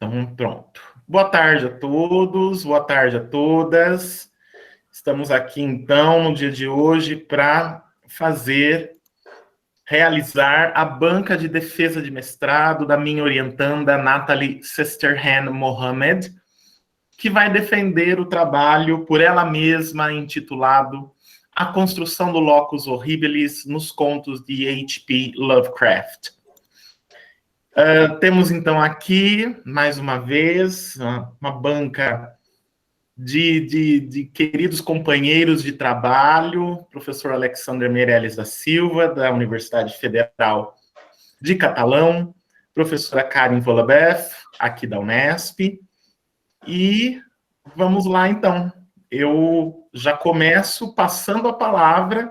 Então, pronto. Boa tarde a todos, boa tarde a todas. Estamos aqui, então, no dia de hoje para realizar a banca de defesa de mestrado da minha orientanda, Nathalie Sesterhan Mohamed, que vai defender o trabalho por ela mesma intitulado A Construção do Locus Horribilis nos Contos de H.P. Lovecraft. Temos, então, aqui, mais uma vez, uma banca de queridos companheiros de trabalho, professor Alexander Meirelles da Silva, da Universidade Federal de Catalão, professora Karen Volabeth, aqui da Unesp, e vamos lá, então. Eu já começo passando a palavra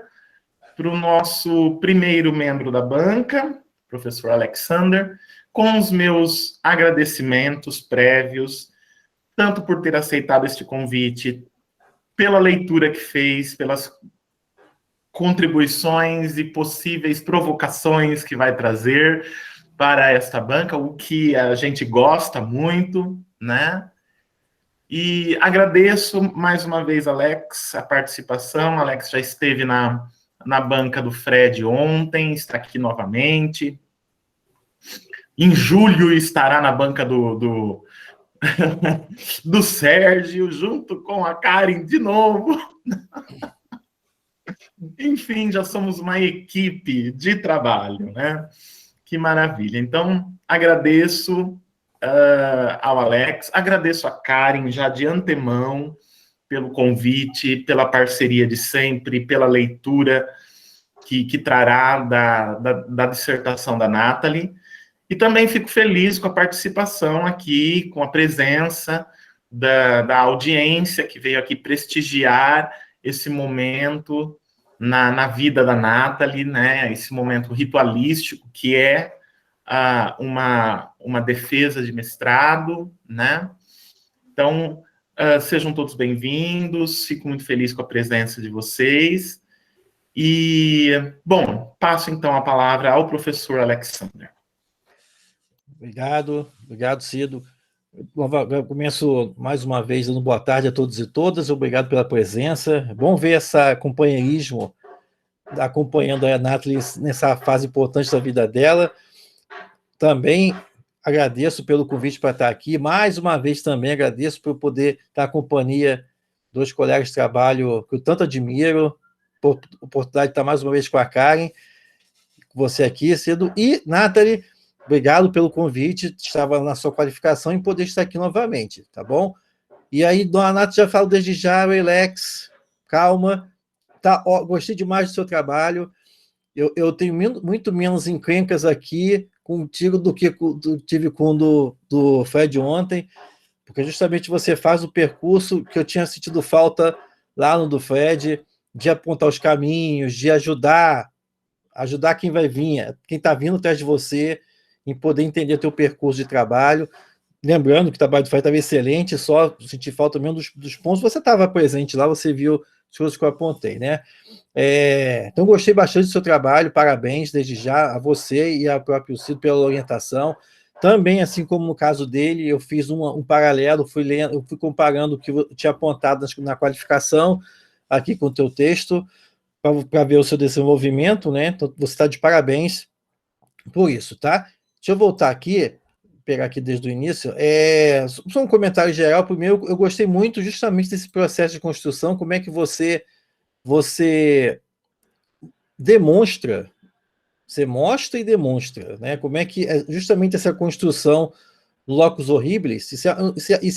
para o nosso primeiro membro da banca, professor Alexander, com os meus agradecimentos prévios, tanto por ter aceitado este convite, pela leitura que fez, pelas contribuições e possíveis provocações que vai trazer para esta banca, o que a gente gosta muito, né? E agradeço mais uma vez, Alex, a participação. Alex já esteve na banca do Fred ontem, está aqui novamente. Em julho estará na banca do Sérgio, junto com a Karen de novo. Enfim, já somos uma equipe de trabalho, né? Que maravilha. Então, agradeço ao Alex, agradeço a Karen já de antemão pelo convite, pela parceria de sempre, pela leitura que trará da dissertação da Nathalie. E também fico feliz com a participação aqui, com a presença da audiência que veio aqui prestigiar esse momento na vida da Nathalie, né? Esse momento ritualístico que é uma defesa de mestrado, né? Então, sejam todos bem-vindos, fico muito feliz com a presença de vocês. E, bom, passo então a palavra ao professor Alexander. Obrigado, Cido. Eu começo mais uma vez dando boa tarde a todos e todas, obrigado pela presença. É bom ver esse companheirismo acompanhando a Nathalie nessa fase importante da vida dela. Também agradeço pelo convite para estar aqui. Mais uma vez também agradeço por poder estar em companhia dos colegas de trabalho que eu tanto admiro, por oportunidade de estar mais uma vez com a Karen, com você aqui, Cido. E, Nathalie, obrigado pelo convite, estava na sua qualificação em poder estar aqui novamente, tá bom? E aí, dona Nath, já falo desde já, relax, calma, tá, ó, gostei demais do seu trabalho, eu tenho muito menos encrencas aqui contigo do que tive com o do Fred ontem, porque justamente você faz o percurso que eu tinha sentido falta lá no do Fred, de apontar os caminhos, de ajudar quem vai vir, quem está vindo atrás de você, em poder entender o teu percurso de trabalho. Lembrando que o trabalho do Fred estava excelente, só senti falta mesmo dos pontos. Você estava presente lá, você viu as coisas que eu apontei, né? Então, gostei bastante do seu trabalho, parabéns desde já a você e ao próprio Cido pela orientação. Também, assim como no caso dele, eu fiz um paralelo, eu fui comparando o que eu tinha apontado na qualificação aqui com o teu texto, para ver o seu desenvolvimento, né? Então, você está de parabéns por isso, tá? Deixa eu voltar aqui, pegar aqui desde o início. Só um comentário geral. Primeiro, eu gostei muito justamente desse processo de construção, como é que você demonstra, você mostra e demonstra, né? Como é que é justamente essa construção do locus horribilis, isso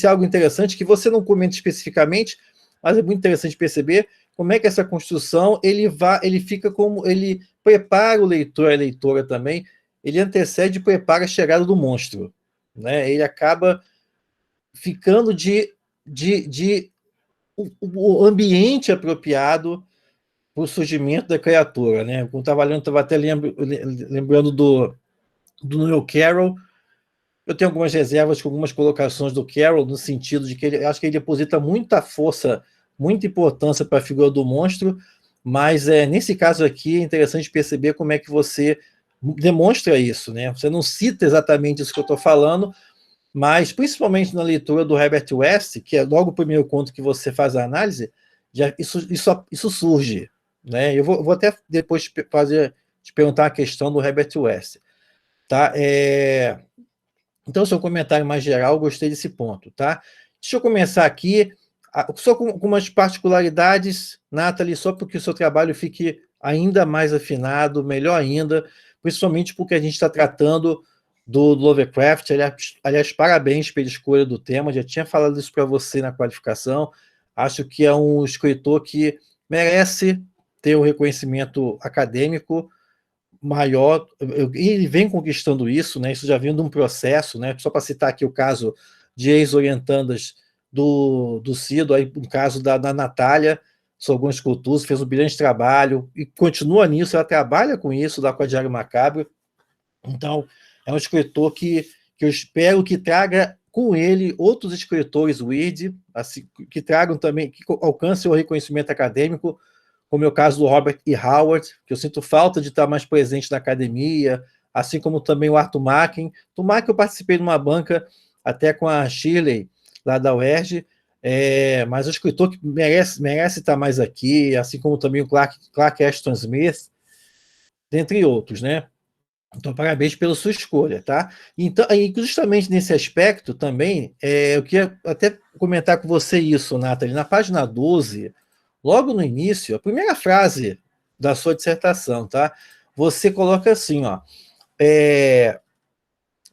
é algo interessante que você não comenta especificamente, mas é muito interessante perceber como é que essa construção, ele fica como, ele prepara o leitor, a leitora também, ele antecede e prepara a chegada do monstro, né? Ele acaba ficando o ambiente apropriado para o surgimento da criatura, né? Quando estava até lembrando do Neil Carroll, eu tenho algumas reservas com algumas colocações do Carroll, no sentido de que acho que ele deposita muita força, muita importância para a figura do monstro, mas nesse caso aqui é interessante perceber como é que você demonstra isso, né? Você não cita exatamente isso que eu estou falando, mas principalmente na leitura do Herbert West, que é logo o primeiro conto que você faz a análise, isso surge. Né? Eu vou até depois te perguntar a questão do Herbert West. Tá? Então, seu comentário mais geral, eu gostei desse ponto. Tá? Deixa eu começar aqui, só com umas particularidades, Nathalie, só porque o seu trabalho fique ainda mais afinado, melhor ainda, principalmente porque a gente está tratando do Lovecraft. Aliás, parabéns pela escolha do tema, já tinha falado isso para você na qualificação. Acho que é um escritor que merece ter um reconhecimento acadêmico maior, e ele vem conquistando isso, né? Isso já vem de um processo, né? Só para citar aqui o caso de ex-orientandas do Cido, aí o caso da Natália Sorgon Scultus, fez um brilhante trabalho e continua nisso, ela trabalha com isso lá com a Diário Macabro. Então, é um escritor que eu espero que traga com ele outros escritores weird, assim, que tragam também, que alcancem o reconhecimento acadêmico, como é o caso do Robert E. Howard, que eu sinto falta de estar mais presente na academia, assim como também o Arthur Machen. Tomara que eu participei de uma banca até com a Shirley, lá da UERJ, mas o escritor que merece estar mais aqui, assim como também o Clark Ashton Smith, dentre outros, né? Então, parabéns pela sua escolha, tá? Então, justamente nesse aspecto também, eu queria até comentar com você isso, Nathalie. Na página 12, logo no início, a primeira frase da sua dissertação, tá? Você coloca assim, ó.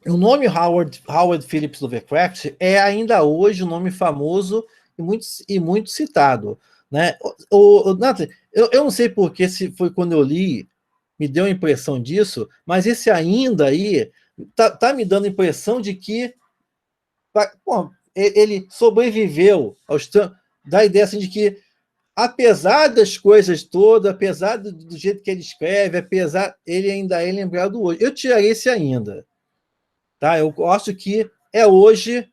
O nome Howard Phillips Lovecraft é ainda hoje um nome famoso e muito citado, né? Nathalie, eu não sei porque, se foi quando eu li, me deu a impressão disso, mas esse ainda aí tá me dando a impressão de que ele sobreviveu da ideia assim de que, apesar das coisas todas, apesar do jeito que ele escreve, ele ainda é lembrado hoje. Eu tiraria esse ainda. Tá? Eu acho que é hoje,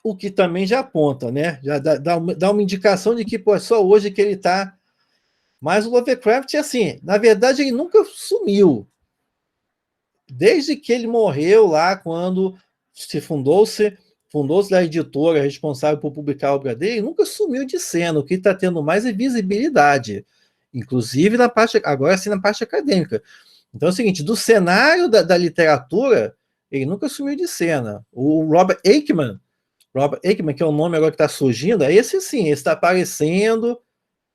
o que também já aponta, né? Já dá uma indicação de que é só hoje que ele está. Mas o Lovecraft, assim, na verdade, ele nunca sumiu. Desde que ele morreu lá, quando fundou-se a editora responsável por publicar a obra dele, ele nunca sumiu de cena. O que está tendo mais é visibilidade, inclusive agora sim na parte acadêmica. Então é o seguinte, do cenário da literatura, ele nunca sumiu de cena. O Robert Aickman, que é o nome agora que está surgindo, esse sim, esse está aparecendo,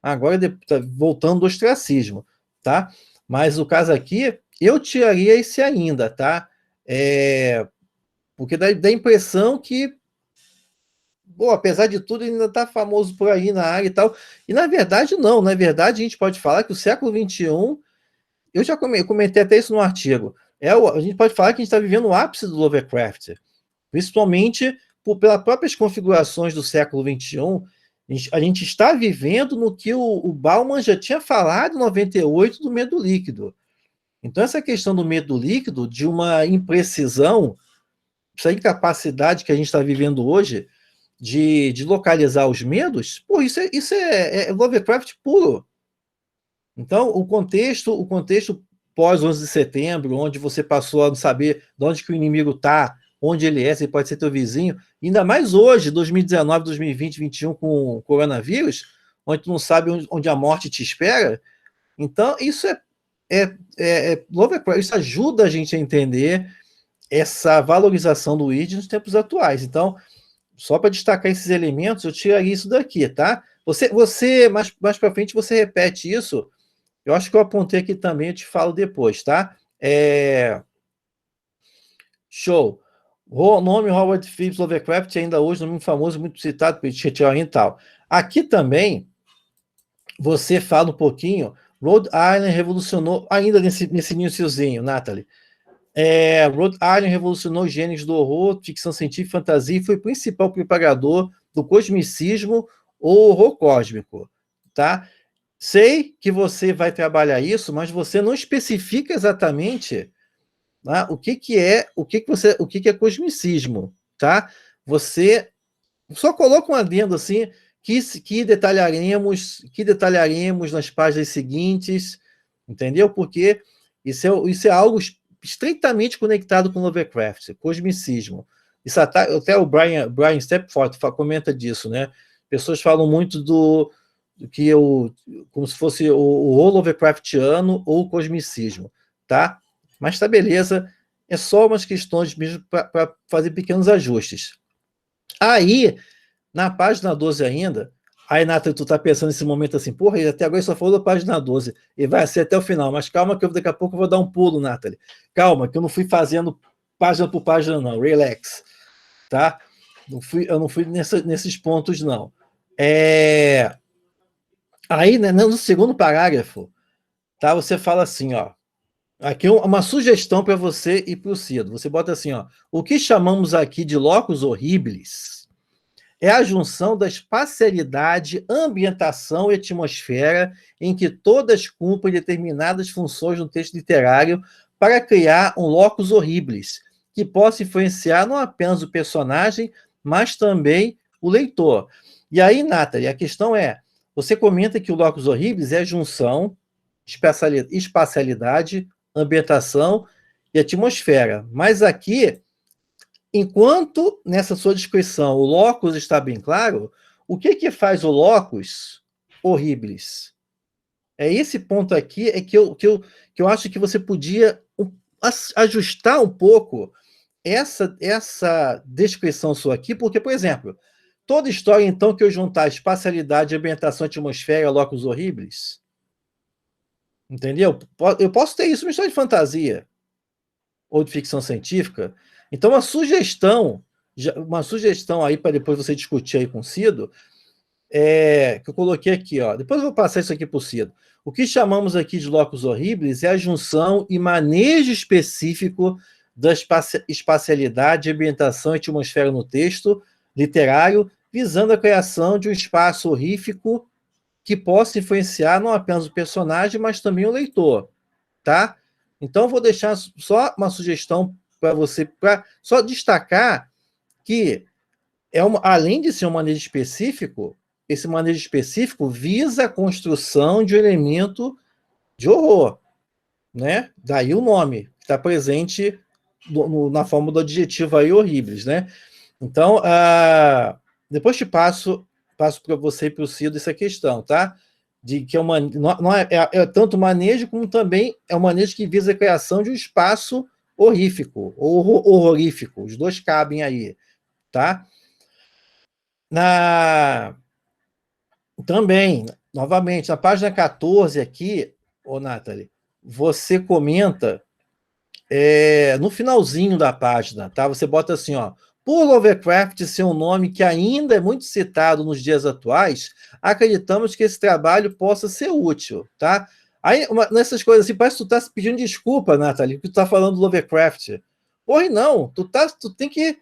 agora tá voltando do ostracismo, tá? Mas o caso aqui, eu tiraria esse ainda, tá? Porque dá a impressão que, apesar de tudo, ele ainda está famoso por aí na área e tal. E na verdade, não. Na verdade, a gente pode falar que o século XXI, eu já comentei até isso no artigo, a gente pode falar que a gente está vivendo o ápice do Lovecraft, principalmente pelas próprias configurações do século XXI. A gente está vivendo no que o Bauman já tinha falado em 98 do medo líquido. Então, essa questão do medo líquido, de uma imprecisão, essa incapacidade que a gente está vivendo hoje de localizar os medos, isso é Lovecraft puro. Então, o contexto pós 11 de setembro, onde você passou a não saber de onde que o inimigo está, onde ele é, se ele pode ser teu vizinho, ainda mais hoje, 2019, 2020, 2021, com o coronavírus, onde tu não sabe onde a morte te espera. Então, isso Lovecraft, isso ajuda a gente a entender essa valorização do id nos tempos atuais. Então, só para destacar esses elementos, eu tiraria isso daqui, tá? Você mais para frente, você repete isso. Eu acho que eu apontei aqui também, eu te falo depois, tá? Show. O nome Howard Phillips Lovecraft ainda hoje é muito famoso, muito citado pelo Tietchan e tal. Aqui também, você fala um pouquinho, Rhode Island revolucionou, ainda nesse iniciozinho, Nathalie, Rhode Island revolucionou gêneros do horror, ficção científica, fantasia, e foi o principal propagador do cosmicismo ou horror cósmico, tá? Sei que você vai trabalhar isso, mas você não especifica exatamente, tá, o que é cosmicismo, tá? Você só coloca um adendo assim que detalharemos nas páginas seguintes, entendeu? Porque isso é algo estreitamente conectado com Lovecraft, cosmicismo. Isso até o Brian Stepford comenta disso, né? Pessoas falam muito do que como se fosse o Lovecraftiano ou o cosmicismo, tá? Mas tá beleza, é só umas questões mesmo para fazer pequenos ajustes. Aí, na página 12 ainda, aí, Nathalie, tu tá pensando nesse momento assim, porra, até agora só falou da página 12, e vai ser até o final, mas calma que daqui a pouco eu vou dar um pulo, Nathalie. Calma, que eu não fui fazendo página por página, não, relax, tá? Eu não fui nesses pontos, não. Aí, né, no segundo parágrafo, tá, você fala assim, ó, aqui uma sugestão para você e para o Cido. Você bota assim, ó, o que chamamos aqui de locus horribilis é a junção da espacialidade, ambientação e atmosfera em que todas cumprem determinadas funções no texto literário para criar um locus horribilis, que possa influenciar não apenas o personagem, mas também o leitor. E aí, Nathalie, a questão é, você comenta que o locus horribilis é a junção, espacialidade, ambientação e atmosfera. Mas aqui, enquanto nessa sua descrição o locus está bem claro, o que faz o locus horribilis? É esse ponto aqui é que eu acho que você podia ajustar um pouco essa descrição sua aqui, porque, por exemplo, toda história, então, que eu juntar espacialidade, ambientação, atmosfera, locus horribilis, entendeu? Eu posso ter isso numa história de fantasia ou de ficção científica. Então, uma sugestão aí para depois você discutir aí com o Cido, que eu coloquei aqui, ó. Depois eu vou passar isso aqui para o Cido. O que chamamos aqui de locus horribilis é a junção e manejo específico da espacialidade, ambientação e atmosfera no texto literário, visando a criação de um espaço horrífico que possa influenciar não apenas o personagem, mas também o leitor, tá? Então, eu vou deixar só uma sugestão para você, para só destacar que, além de ser um manejo específico, esse manejo específico visa a construção de um elemento de horror, né? Daí o nome, que está presente na forma do adjetivo aí, horríveis, né? Então, depois te passo para você e para o Cido essa questão, tá? De que não é tanto manejo, como também é um manejo que visa a criação de um espaço horrífico, ou horrorífico, os dois cabem aí, tá? Também, novamente, na página 14 aqui, ô Nathalie, você comenta no finalzinho da página, tá? Você bota assim, ó, por Lovecraft ser um nome que ainda é muito citado nos dias atuais, acreditamos que esse trabalho possa ser útil, tá? Aí, nessas coisas assim, parece que tu tá se pedindo desculpa, Nathalie, que tu tá falando do Lovecraft. Porra, não, tu tem que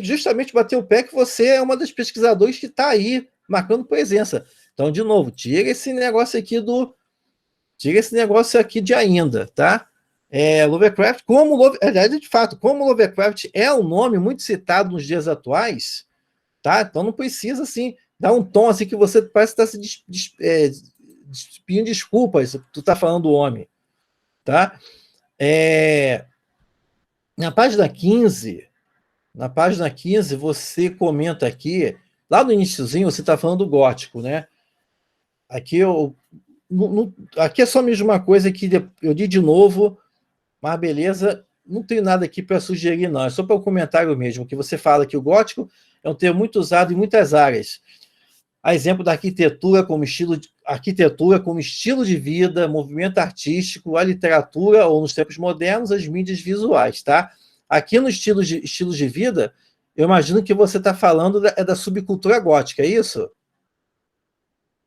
justamente bater o pé que você é uma das pesquisadores que está aí marcando presença. Então, de novo, tira esse negócio aqui de ainda, tá? Lovecraft, aliás, de fato, como Lovecraft é um nome muito citado nos dias atuais, tá? Então não precisa, assim, dar um tom assim que você parece estar se pedindo desculpas, tu está falando do homem, tá? Na página 15, você comenta aqui, lá no iniciozinho, você está falando do gótico, né? Aqui aqui é só mesmo uma coisa que eu li de novo, mas beleza, não tenho nada aqui para sugerir, não. É só para o comentário mesmo, que você fala que o gótico é um termo muito usado em muitas áreas. A exemplo da arquitetura como estilo de vida, movimento artístico, a literatura, ou nos tempos modernos, as mídias visuais, tá? Aqui no estilos de vida, eu imagino que você está falando da subcultura gótica, é isso?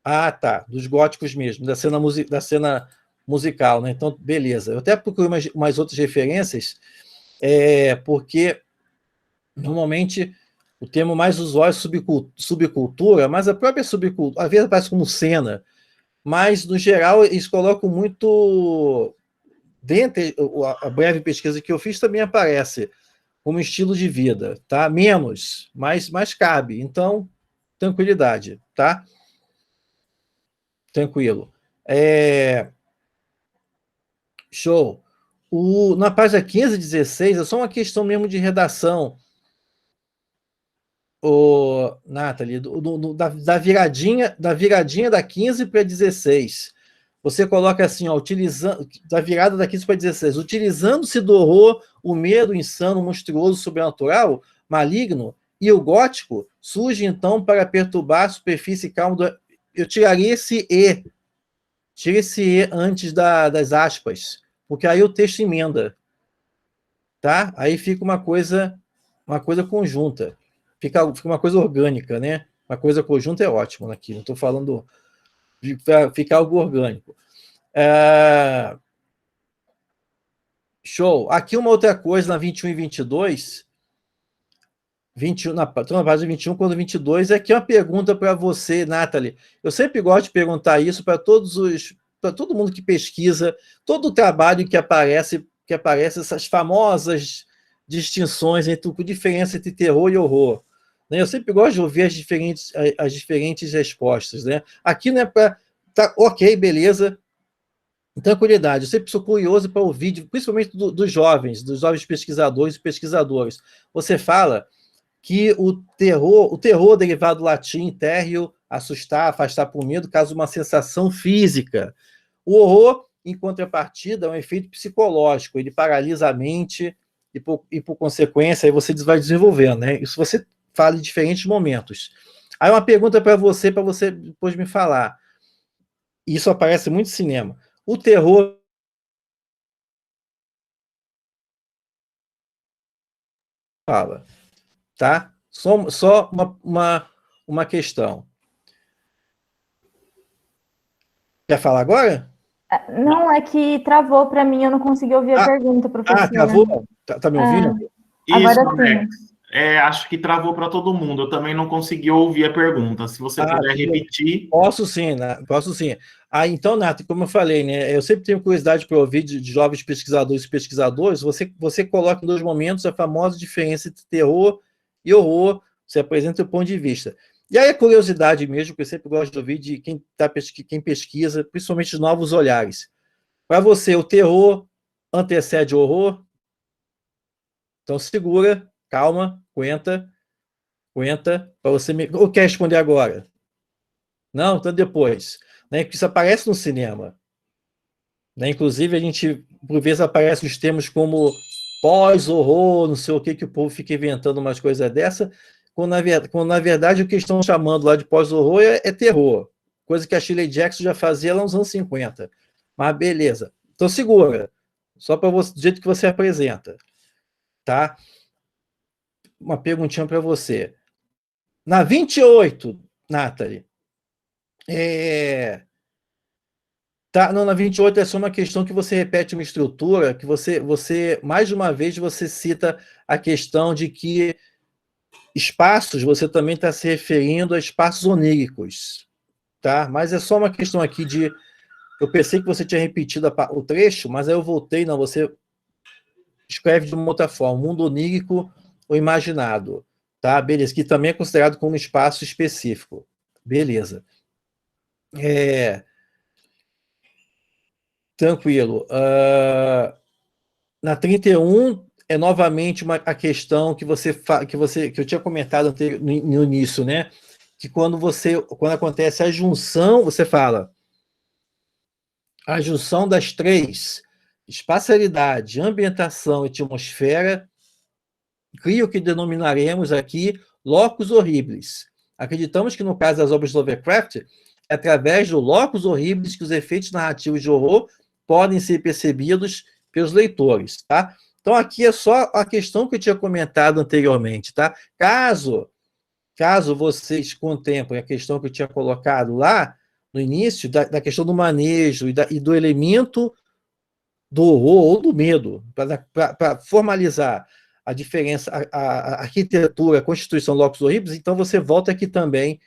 Ah, tá, dos góticos mesmo, da cena musical, né? Então, beleza. Eu até procurei umas outras referências, porque normalmente o termo mais usual é subcultura, mas a própria subcultura, às vezes aparece como cena, mas no geral eles colocam muito. Dentre a breve pesquisa que eu fiz também aparece como estilo de vida, tá? Menos, mas cabe. Então, tranquilidade, tá? Tranquilo. Show. Na página 15 e 16 é só uma questão mesmo de redação, Nathalie, da viradinha da 15 para 16. Você coloca assim, ó, utilizando da virada da 15 para 16, utilizando-se do horror, o medo insano, monstruoso, sobrenatural, maligno e o gótico, surge então para perturbar a superfície calma do... Eu tiraria esse E. Tira esse E antes das aspas, porque aí o texto emenda, tá? Aí fica uma coisa conjunta, fica uma coisa orgânica, né? Uma coisa conjunta é ótimo aqui, não estou falando de ficar algo orgânico. Show. Aqui uma outra coisa na 21 e 22, 21, na página 21, quando 22, é aqui uma pergunta para você, Nathalie. Eu sempre gosto de perguntar isso para todo mundo que pesquisa, todo o trabalho que aparece essas famosas distinções entre a diferença entre terror e horror. Né? Eu sempre gosto de ouvir as diferentes respostas. Né? Aqui não é para... Tá, ok, beleza, tranquilidade. Eu sempre sou curioso para ouvir, principalmente dos jovens pesquisadores e pesquisadoras. Você fala que o terror derivado do latim terrio, assustar, afastar por medo, causa uma sensação física. O horror, em contrapartida, é um efeito psicológico, ele paralisa a mente por consequência, aí você vai desenvolvendo, né? Isso você fala em diferentes momentos. Aí uma pergunta para você depois me falar. Isso aparece muito no cinema. O terror fala, tá? Só uma questão. Quer falar agora? Não, é que travou para mim, eu não consegui ouvir a pergunta, professora. Travou? Tá me ouvindo? Agora Isso, sim. Alex. Acho que travou para todo mundo. Eu também não consegui ouvir a pergunta. Se você puder repetir. Posso sim, né? Posso sim. Então, Nath, como eu falei, né? Eu sempre tenho curiosidade para ouvir de jovens pesquisadores e pesquisadores. Você coloca em 2 momentos a famosa diferença entre terror e horror. Você apresenta o ponto de vista. E aí a curiosidade mesmo, que eu sempre gosto de ouvir de quem pesquisa, principalmente os novos olhares. Para você, o terror antecede o horror? Então segura, calma, aguenta, para você... Ou quer responder agora? Não, então depois. Né? Porque isso aparece no cinema. Né? Inclusive, a gente, por vezes, aparece os termos como pós-horror, não sei o que o povo fica inventando umas coisas dessa, quando na verdade o que estão chamando lá de pós-horror é terror. Coisa que a Shirley Jackson já fazia lá nos anos 50. Mas beleza. Então segura. Só para você, do jeito que você apresenta. Tá? Uma perguntinha para você. Na 28, Nathalie, tá, não, na 28 é só uma questão que você repete uma estrutura, que você mais de uma vez, você cita a questão de que espaços, você também está se referindo a espaços oníricos, tá? Mas é só uma questão aqui de... Eu pensei que você tinha repetido o trecho, mas aí eu voltei, não, você escreve de uma outra forma, mundo onírico ou imaginado, tá? Beleza, que também é considerado como um espaço específico. Beleza. Tranquilo. Na 31 é novamente a questão que que eu tinha comentado no início, né? Que quando acontece a junção, você fala a junção das 3, espacialidade, ambientação e atmosfera, cria o que denominaremos aqui locus horribilis. Acreditamos que no caso das obras de Lovecraft, é através do locus horribilis que os efeitos narrativos de horror podem ser percebidos pelos leitores, tá? Então, aqui é só a questão que eu tinha comentado anteriormente, tá? Caso vocês contemplem a questão que eu tinha colocado lá no início, da questão do manejo e do elemento do horror ou do medo, para formalizar a diferença, a arquitetura, a constituição locus horribilis, então você volta aqui também,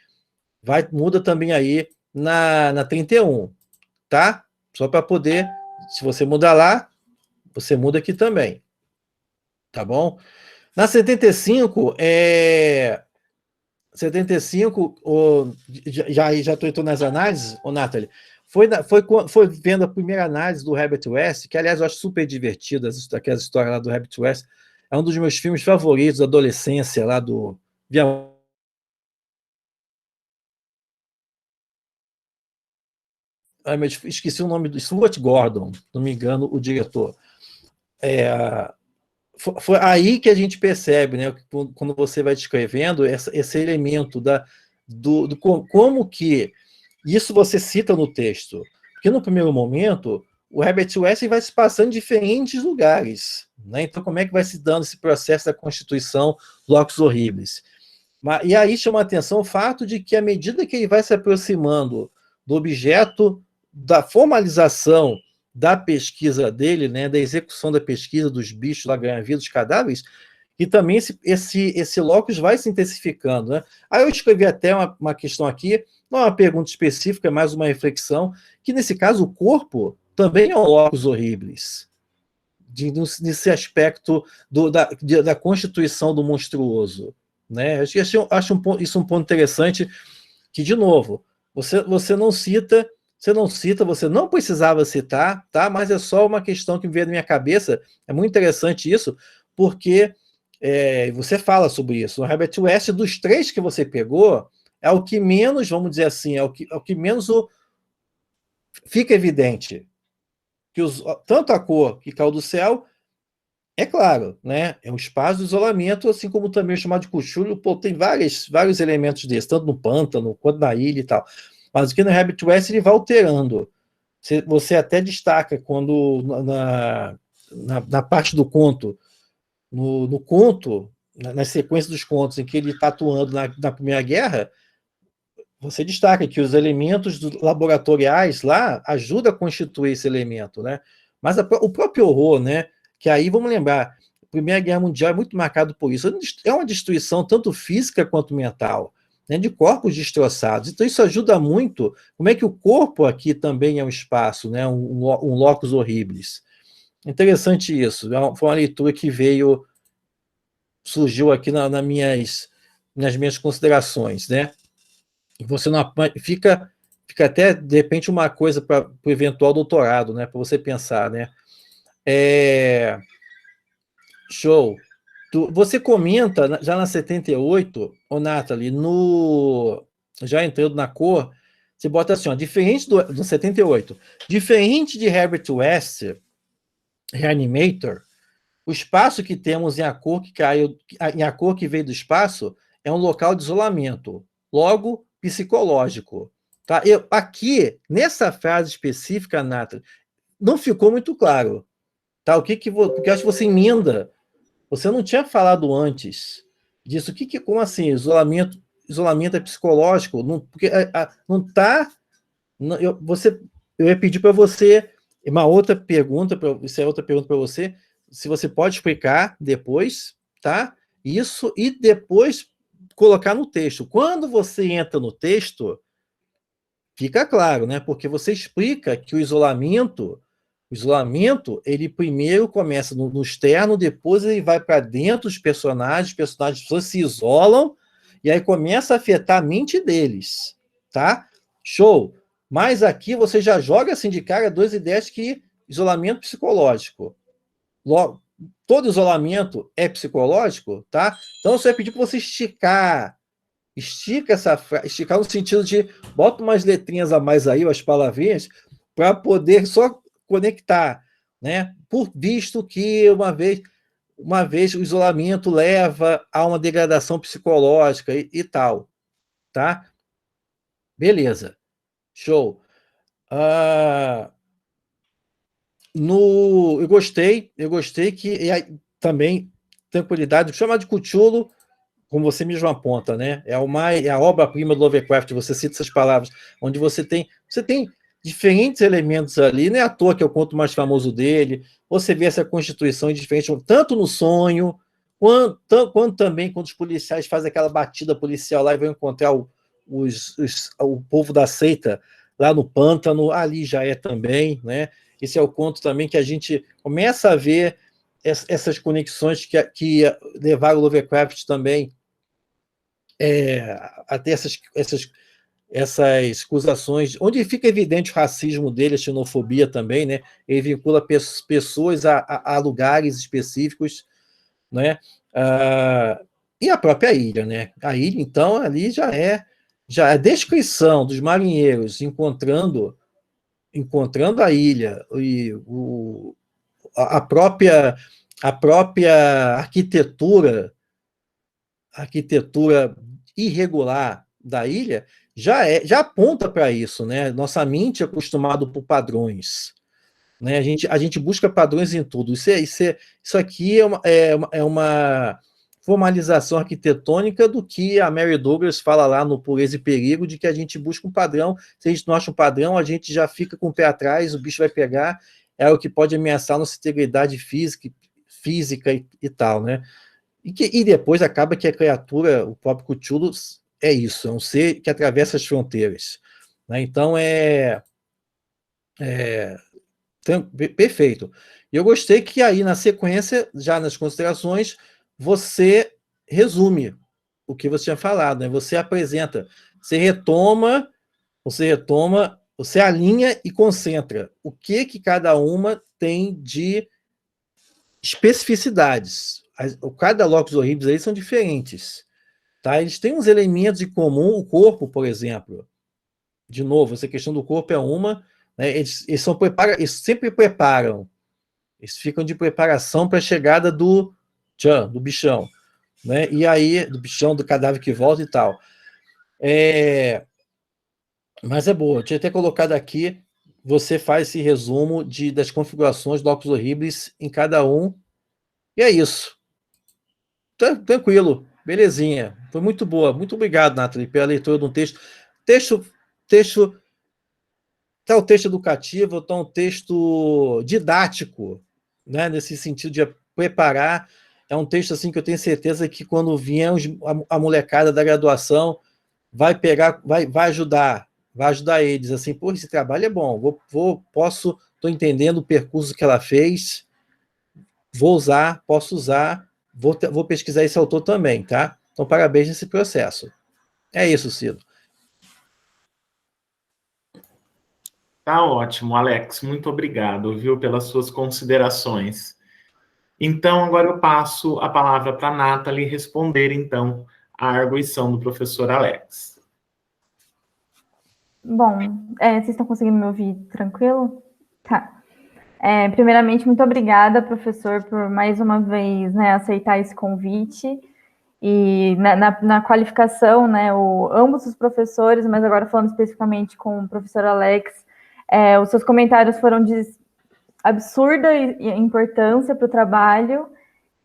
muda também aí na 31, tá? Só para poder, se você mudar lá, você muda aqui também. Tá bom? Na 75, 75, já estou entrando nas análises, Nathalie, Foi vendo a primeira análise do Herbert West, que, aliás, eu acho super divertida, aquelas histórias lá do Herbert West. É um dos meus filmes favoritos da adolescência, lá do... Esqueci o nome do Stuart Gordon, se não me engano, o diretor. Foi aí que a gente percebe, né, quando você vai descrevendo esse elemento como que isso você cita no texto, porque no primeiro momento o Herbert West vai se passando em diferentes lugares, né? Então como é que vai se dando esse processo da constituição locus horribilis? E aí chama a atenção o fato de que, à medida que ele vai se aproximando do objeto da formalização da pesquisa dele, né, da execução da pesquisa dos bichos lá ganha-vida, dos cadáveres, e também esse locus vai se intensificando. Né? Aí eu escrevi até uma questão aqui, não é uma pergunta específica, é mais uma reflexão, que nesse caso o corpo também é um locus horribilis, nesse aspecto da constituição do monstruoso. Né? Acho isso um ponto interessante, que, de novo, você não cita, você não precisava citar, tá? Mas é só uma questão que me veio na minha cabeça. É muito interessante isso, porque você fala sobre isso. O Herbert West, dos três que você pegou, é o que menos, vamos dizer assim, é o que menos fica evidente. Que tanto a cor que caiu do céu, é claro, né? É um espaço de isolamento, assim como também o chamado de Cthulhu, tem vários elementos desses, tanto no pântano quanto na ilha e tal. Mas aqui no Herbert West ele vai alterando. Você até destaca quando na parte do conto, no conto, na sequência dos contos em que ele está atuando na Primeira Guerra, você destaca que os elementos laboratoriais lá ajudam a constituir esse elemento, né? Mas o próprio horror, né? Que aí, vamos lembrar, a Primeira Guerra Mundial é muito marcado por isso. É uma destruição tanto física quanto mental, né? De corpos destroçados. Então, isso ajuda muito. Como é que o corpo aqui também é um espaço, né? Um locus horribilis. Interessante isso. Foi uma leitura que surgiu aqui nas minhas considerações, né? Você não fica até, de repente, uma coisa para o eventual doutorado, né? Para você pensar, né? Show. Você comenta, já na 78, Nathalie, já entrando na cor, você bota assim, ó, diferente do 78, diferente de Herbert West, Reanimator, o espaço que temos em A Cor que Caiu, em A Cor que Veio do Espaço, é um local de isolamento, logo psicológico. Tá? Aqui, nessa frase específica, Nathalie, não ficou muito claro. Tá? Porque eu acho que você emenda. Você não tinha falado antes disso. Como assim? Isolamento é psicológico? Não, porque não está. Eu ia pedir para você uma outra pergunta, isso é outra pergunta para você, se você pode explicar depois, tá? Isso, e depois colocar no texto. Quando você entra no texto, fica claro, né? Porque você explica que o isolamento, ele primeiro começa no externo, depois ele vai para dentro dos personagens, as pessoas se isolam, e aí começa a afetar a mente deles, tá? Show! Mas aqui você já joga assim de cara duas ideias que isolamento psicológico. Logo, todo isolamento é psicológico, tá? Então você vai pedir para você estica esticar no sentido de bota umas letrinhas a mais aí, umas palavrinhas, para poder só conectar, né? Por visto que uma vez o isolamento leva a uma degradação psicológica e tal, tá? Beleza, show. Eu gostei que também tranquilidade, chamar de Cthulhu, como você mesmo aponta, né? É a obra-prima do Lovecraft, você cita essas palavras, onde você tem diferentes elementos ali, não é à toa que é o conto mais famoso dele, você vê essa constituição diferente, tanto no sonho, quanto também quando os policiais fazem aquela batida policial lá e vão encontrar o povo da seita lá no pântano, ali já é também, né? Esse é o conto também que a gente começa a ver essas conexões que levaram o Lovecraft também a ter essas acusações, onde fica evidente o racismo dele, a xenofobia também, né? Ele vincula pessoas a lugares específicos, né? E a própria ilha, né? A ilha, então, ali já a descrição dos marinheiros encontrando a ilha e a própria arquitetura irregular da ilha já aponta para isso, né? Nossa mente é acostumada por padrões, né? A gente busca padrões em tudo. Isso aqui é uma formalização arquitetônica do que a Mary Douglas fala lá no Pureza e Perigo, de que a gente busca um padrão. Se a gente não acha um padrão, a gente já fica com o pé atrás, o bicho vai pegar, é o que pode ameaçar nossa integridade física e tal, né? E depois acaba que a criatura, o próprio Cthulhu, é isso, é um ser que atravessa as fronteiras, né? Então perfeito. E eu gostei que aí na sequência, já nas considerações, você resume o que você tinha falado, né? Você apresenta, você alinha e concentra o que cada uma tem de especificidades. Cada locus horribilis aí são diferentes, tá? Eles têm uns elementos em comum, o corpo, por exemplo. De novo, essa questão do corpo é uma, né? Eles sempre preparam, eles ficam de preparação para a chegada do bichão, né? E aí, do bichão, do cadáver que volta e tal. Mas é boa, eu tinha até colocado aqui, você faz esse resumo das configurações do locus horribilis em cada um, e é isso. Tranquilo, belezinha. Foi muito boa. Muito obrigado, Nathalie, pela leitura de um texto. Texto tá um texto educativo, tá um texto didático, né? Nesse sentido de preparar. É um texto assim que eu tenho certeza que quando vier a molecada da graduação vai pegar, vai ajudar eles assim, pô, esse trabalho é bom. Estou entendendo o percurso que ela fez, posso usar. Vou pesquisar esse autor também, tá? Então, parabéns nesse processo. É isso, Cido. Tá ótimo, Alex. Muito obrigado, viu, pelas suas considerações. Então, agora eu passo a palavra para a Nathalie responder, então, a arguição do professor Alex. Bom, vocês estão conseguindo me ouvir tranquilo? Tá. Primeiramente, muito obrigada, professor, por mais uma vez, né, aceitar esse convite. E na qualificação, né, ambos os professores, mas agora falando especificamente com o professor Alex, os seus comentários foram de absurda importância para o trabalho,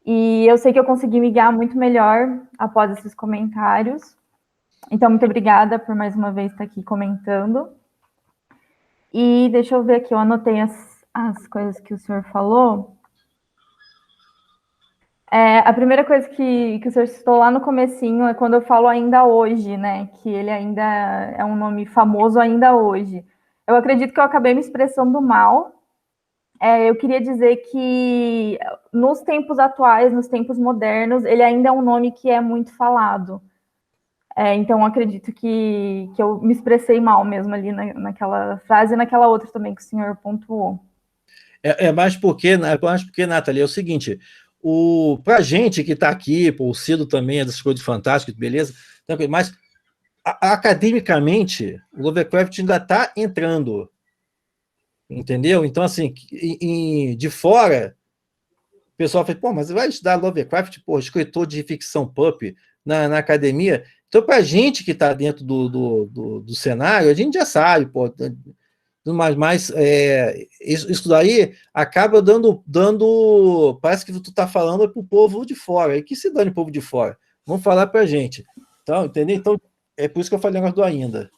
e eu sei que eu consegui me guiar muito melhor após esses comentários. Então, muito obrigada por mais uma vez estar aqui comentando. E deixa eu ver aqui, eu anotei as coisas que o senhor falou. A primeira coisa que o senhor citou lá no comecinho é quando eu falo ainda hoje, né? Que ele ainda é um nome famoso ainda hoje. Eu acredito que eu acabei me expressando mal. Eu queria dizer que nos tempos atuais, nos tempos modernos, ele ainda é um nome que é muito falado. Então, acredito que eu me expressei mal mesmo ali naquela frase e naquela outra também que o senhor pontuou. Mais porque, Nathalie, é o seguinte, para a gente que está aqui, o Cido também é dessas coisas fantásticas, beleza, mas academicamente, o Lovecraft ainda está entrando, entendeu? Então, assim, de fora, o pessoal fala, pô, mas vai estudar Lovecraft, pô, escritor de ficção pulp na academia. Então, para a gente que está dentro do cenário, a gente já sabe, pô, mas isso daí acaba dando parece que tu está falando para o povo de fora, e que se dane o povo de fora, vamos falar para a gente, então, entendeu? Então, é por isso que eu falei negócio do ainda.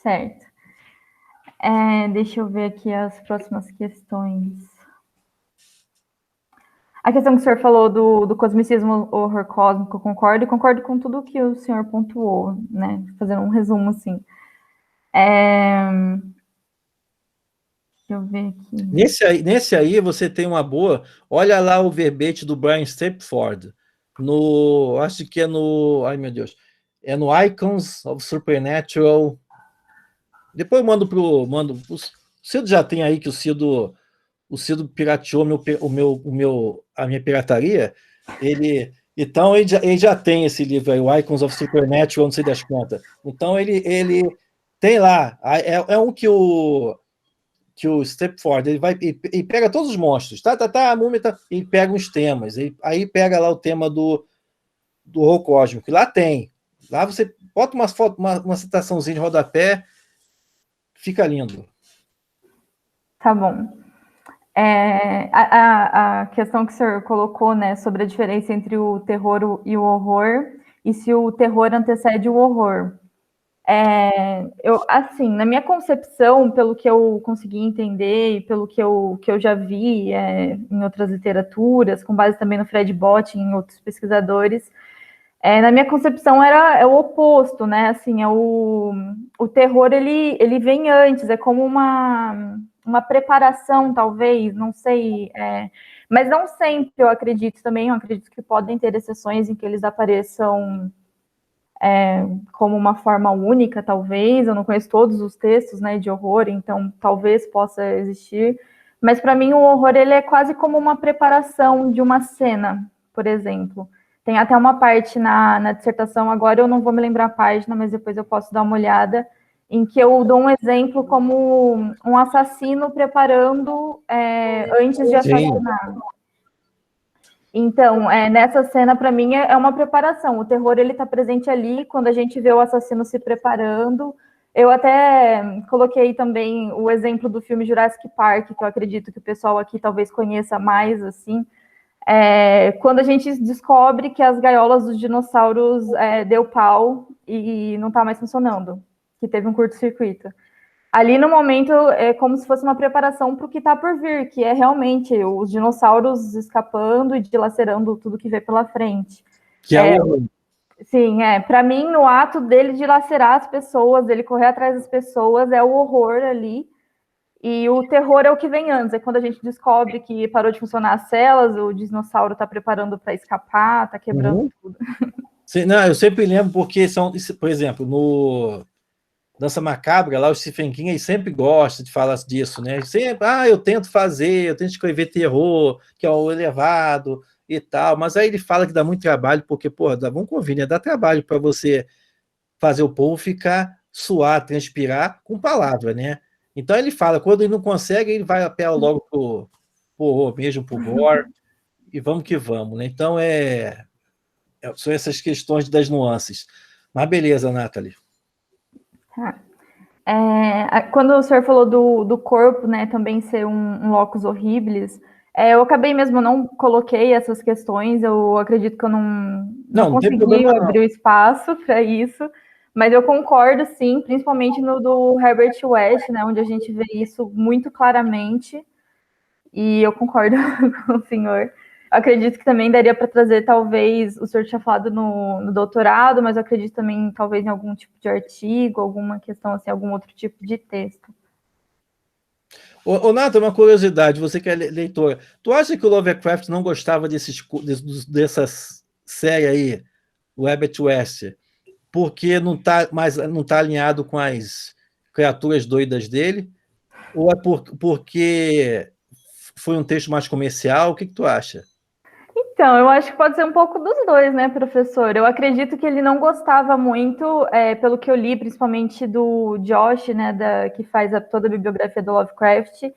Certo. Deixa eu ver aqui as próximas questões. A questão que o senhor falou do cosmicismo horror cósmico, eu concordo com tudo que o senhor pontuou, né? Fazendo um resumo, assim. Deixa eu ver aqui. Nesse aí você tem uma boa... Olha lá o verbete do Brian Stepford, acho que é no... Ai, meu Deus. É no Icons of Supernatural. Depois eu mando o Cido já tem aí que o Cido pirateou a minha pirataria. Então ele já tem esse livro aí, o Icons of Supernatural, não sei das contas. Então ele tem lá, é um que o Stepford ele vai e pega todos os monstros, a múmia e pega uns temas, aí pega lá o tema do horror cósmico, lá tem. Lá você bota uma citaçãozinha de rodapé, fica lindo. Tá bom. A questão que o senhor colocou, né, sobre a diferença entre o terror e o horror, e se o terror antecede o horror. Assim, na minha concepção, pelo que eu consegui entender e pelo que eu já vi em outras literaturas, com base também no Fred Bott e em outros pesquisadores, na minha concepção é o oposto, né? Assim, o terror ele vem antes, é como uma preparação, talvez, não sei, mas não sempre eu acredito também, eu acredito que podem ter exceções em que eles apareçam como uma forma única, talvez, eu não conheço todos os textos, né, de horror, então talvez possa existir, mas para mim o horror ele é quase como uma preparação de uma cena, por exemplo. Tem até uma parte na dissertação, agora eu não vou me lembrar a página, mas depois eu posso dar uma olhada, em que eu dou um exemplo como um assassino preparando antes de assassinar. Então, nessa cena, para mim, é uma preparação. O terror, ele está presente ali, quando a gente vê o assassino se preparando. Eu até coloquei também o exemplo do filme Jurassic Park, que eu acredito que o pessoal aqui talvez conheça mais, assim. Quando a gente descobre que as gaiolas dos dinossauros deu pau e não está mais funcionando, que teve um curto-circuito. Ali no momento é como se fosse uma preparação para o que está por vir, que é realmente os dinossauros escapando e dilacerando tudo que vê pela frente. Que é o... Sim, para mim, no ato dele dilacerar as pessoas, dele correr atrás das pessoas, é o horror ali. E o terror é o que vem antes, é quando a gente descobre que parou de funcionar as celas, o dinossauro está preparando para escapar, está quebrando tudo. Sim, não, eu sempre lembro porque por exemplo, no Dança Macabra, lá o Stephen King ele sempre gosta de falar disso, né? Sempre, eu tento escrever terror, que é o elevado e tal, mas aí ele fala que dá muito trabalho, porque, vamos convir, né? Dá trabalho para você fazer o povo suar, transpirar com palavra, né? Então ele fala, quando ele não consegue, ele vai apela logo pro horror mesmo, pro gore, e vamos que vamos, né? Então são essas questões das nuances. Mas beleza, Nathalie. Quando o senhor falou do corpo, né, também ser um locus horribilis, eu acabei mesmo, não coloquei essas questões, eu acredito que eu não consegui abrir o espaço para isso, mas eu concordo, sim, principalmente no do Herbert West, né, onde a gente vê isso muito claramente, e eu concordo com o senhor. Eu acredito que também daria para trazer, talvez, o senhor tinha falado no doutorado, mas eu acredito também, talvez, em algum tipo de artigo, alguma questão assim, algum outro tipo de texto. Ô, Nata, uma curiosidade, você que é leitora, tu acha que o Lovecraft não gostava dessas série aí, o Herbert West, porque não tá alinhado com as criaturas doidas dele? Ou é porque foi um texto mais comercial? O que tu acha? Então, eu acho que pode ser um pouco dos dois, né, professor? Eu acredito que ele não gostava muito, pelo que eu li, principalmente do Josh, né, que faz toda a bibliografia do Lovecraft.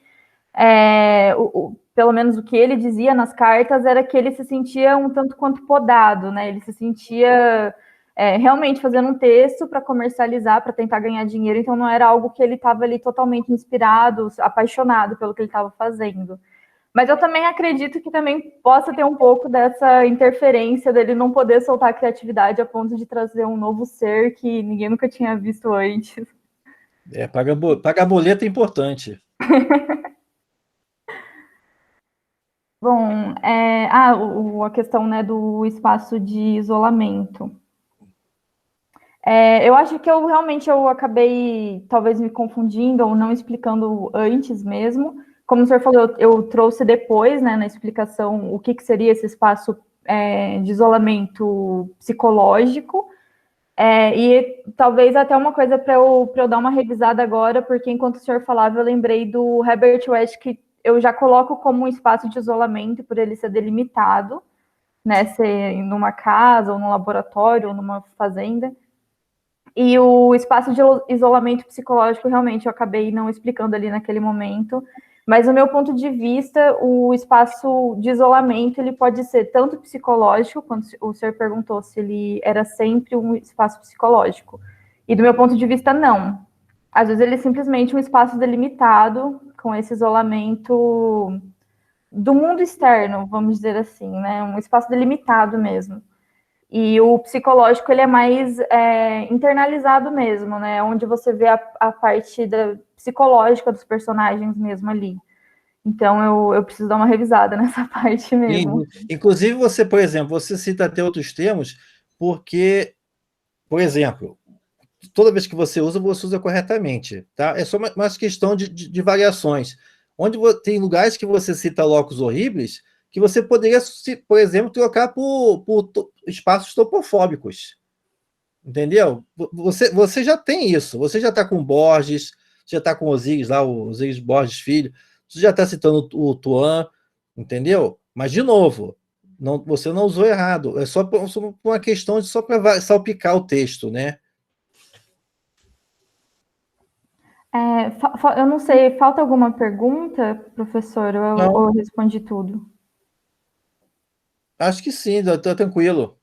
Pelo menos o que ele dizia nas cartas era que ele se sentia um tanto quanto podado, né? Ele se sentia realmente fazendo um texto para comercializar, para tentar ganhar dinheiro, então não era algo que ele estava ali totalmente inspirado, apaixonado pelo que ele estava fazendo. Mas eu também acredito que também possa ter um pouco dessa interferência dele não poder soltar a criatividade a ponto de trazer um novo ser que ninguém nunca tinha visto antes. Pagar boleto é importante. Bom, a questão, né, do espaço de isolamento. Eu acho que eu acabei talvez me confundindo ou não explicando antes mesmo. Como o senhor falou, eu trouxe depois, né, na explicação, o que seria esse espaço de isolamento psicológico. E talvez até uma coisa para eu dar uma revisada agora, porque enquanto o senhor falava, eu lembrei do Herbert West, que eu já coloco como um espaço de isolamento, por ele ser delimitado, né, ser numa casa, ou num laboratório, ou numa fazenda. E o espaço de isolamento psicológico, realmente, eu acabei não explicando ali naquele momento, mas, do meu ponto de vista, o espaço de isolamento, ele pode ser tanto psicológico, quando o senhor perguntou se ele era sempre um espaço psicológico, e do meu ponto de vista, não. Às vezes ele é simplesmente um espaço delimitado, com esse isolamento do mundo externo, vamos dizer assim, né? Um espaço delimitado mesmo. E o psicológico, ele é mais internalizado mesmo, né? Onde você vê a parte psicológica dos personagens mesmo ali. Então, eu preciso dar uma revisada nessa parte mesmo. Inclusive, você, por exemplo, você cita até outros termos, porque, por exemplo, toda vez que você usa corretamente, tá? É só uma questão de variações. Onde tem lugares que você cita locus horríveis, que você poderia, por exemplo, trocar por espaços topofóbicos. Entendeu? Você já tem isso. Você já está com Borges, já está com Osíris lá, o Osíris Borges Filho, você já está citando o Tuan, entendeu? Mas, de novo, você não usou errado. É só por uma questão de só para salpicar o texto, né? Eu não sei, falta alguma pergunta, professor? Ou eu respondi tudo? Acho que sim, estou tranquilo.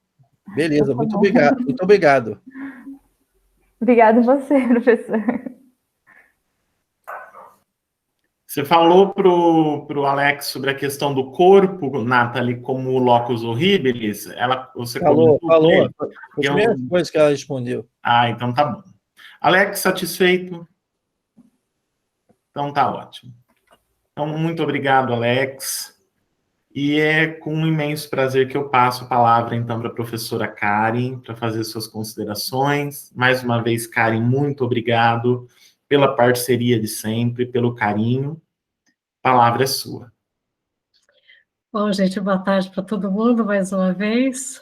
Beleza, Tá muito bom. obrigado. Muito obrigado. Obrigada a você, professor. Você falou pro Alex sobre a questão do corpo, Nathalie, como o locus horribilis. Você Falou. comentou. Foi a primeira coisa que ela respondeu. Então tá bom. Alex, satisfeito? Então tá ótimo. Então, muito obrigado, Alex. E é com um imenso prazer que eu passo a palavra, então, para a professora Karen, para fazer suas considerações. Mais uma vez, Karen, muito obrigado pela parceria de sempre, pelo carinho. A palavra é sua. Bom, gente, boa tarde para todo mundo, mais uma vez.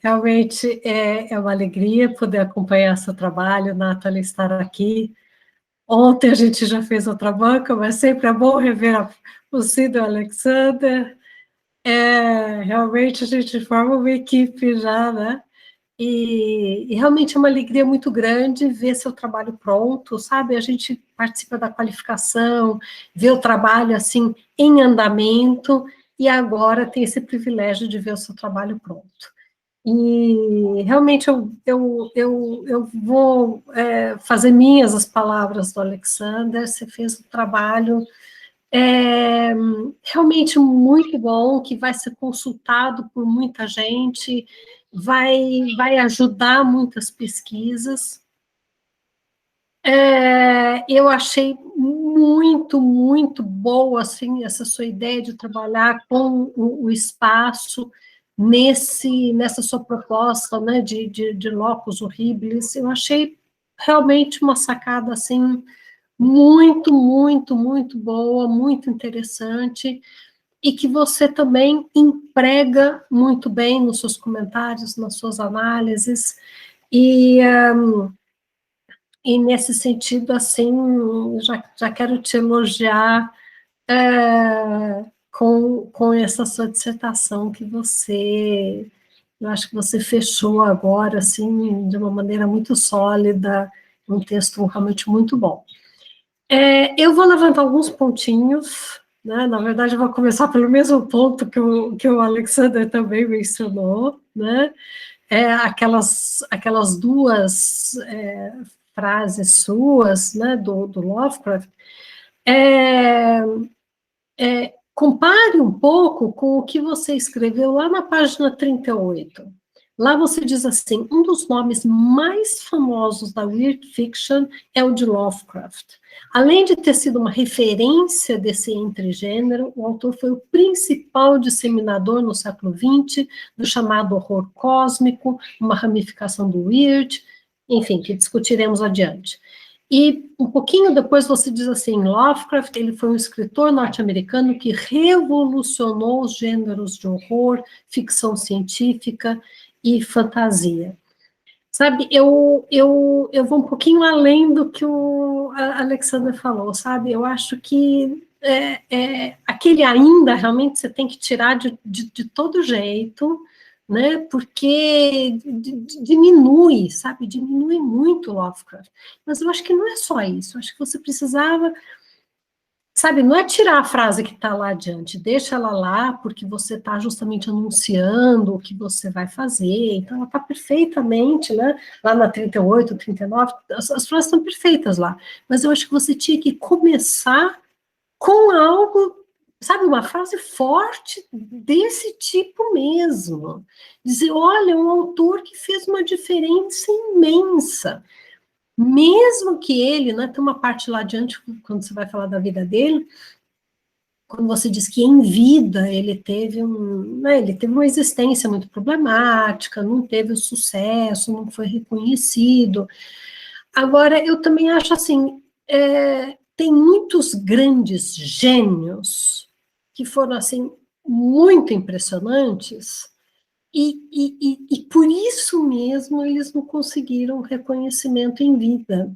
Realmente é uma alegria poder acompanhar seu trabalho, Nathalie, estar aqui. Ontem a gente já fez outra banca, mas sempre é bom rever o Cid e o Alexander. Realmente a gente forma uma equipe já, né? E realmente é uma alegria muito grande ver seu trabalho pronto, sabe? A gente participa da qualificação, vê o trabalho, assim, em andamento, e agora tem esse privilégio de ver o seu trabalho pronto. E realmente eu vou fazer minhas as palavras do Alexander. Você fez um trabalho realmente muito bom, que vai ser consultado por muita gente, vai ajudar muitas pesquisas. Eu achei muito, muito boa, assim, essa sua ideia de trabalhar com o espaço nessa sua proposta, né, de locus horribilis. Eu achei realmente uma sacada, assim, muito, muito, muito boa, muito interessante, e que você também emprega muito bem nos seus comentários, nas suas análises, e nesse sentido, assim, já quero te elogiar com essa sua dissertação que eu acho que você fechou agora, assim, de uma maneira muito sólida, um texto realmente muito bom. Eu vou levantar alguns pontinhos, né? Na verdade, eu vou começar pelo mesmo ponto que o Alexander também mencionou, né? Aquelas duas frases suas, né, do Lovecraft. Compare um pouco com o que você escreveu lá na página 38. Lá você diz assim: um dos nomes mais famosos da Weird Fiction é o de Lovecraft. Além de ter sido uma referência desse entre-gênero, o autor foi o principal disseminador no século XX do chamado horror cósmico, uma ramificação do Weird, enfim, que discutiremos adiante. E um pouquinho depois você diz assim: Lovecraft, ele foi um escritor norte-americano que revolucionou os gêneros de horror, ficção científica e fantasia. Sabe, eu vou um pouquinho além do que o Alexander falou, sabe? Eu acho que aquele ainda realmente você tem que tirar de todo jeito, né? Porque diminui, sabe? Diminui muito o Lovecraft. Mas eu acho que não é só isso. Eu acho que você precisava, sabe, não é tirar a frase que está lá adiante, deixa ela lá, porque você está justamente anunciando o que você vai fazer, então ela está perfeitamente, né, lá na 38, 39, as frases estão perfeitas lá, mas eu acho que você tinha que começar com algo, sabe, uma frase forte desse tipo mesmo, dizer, olha, um autor que fez uma diferença imensa, mesmo que ele, né, tem uma parte lá adiante, quando você vai falar da vida dele, quando você diz que em vida ele teve ele teve uma existência muito problemática, não teve o sucesso, não foi reconhecido. Agora, eu também acho assim, tem muitos grandes gênios que foram, assim, muito impressionantes, e por isso mesmo eles não conseguiram reconhecimento em vida.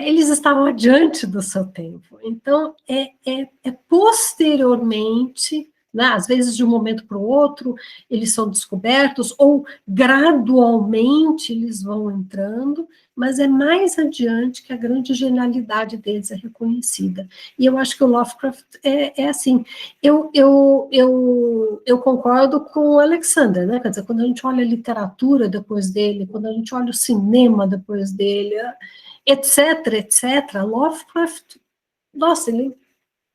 Eles estavam adiante do seu tempo. Então, posteriormente, né, às vezes de um momento para o outro, eles são descobertos, ou gradualmente eles vão entrando, mas é mais adiante que a grande genialidade deles é reconhecida. E eu acho que o Lovecraft é assim. Eu concordo com o Alexander, né? Quer dizer, quando a gente olha a literatura depois dele, quando a gente olha o cinema depois dele, etc, etc, Lovecraft, nossa,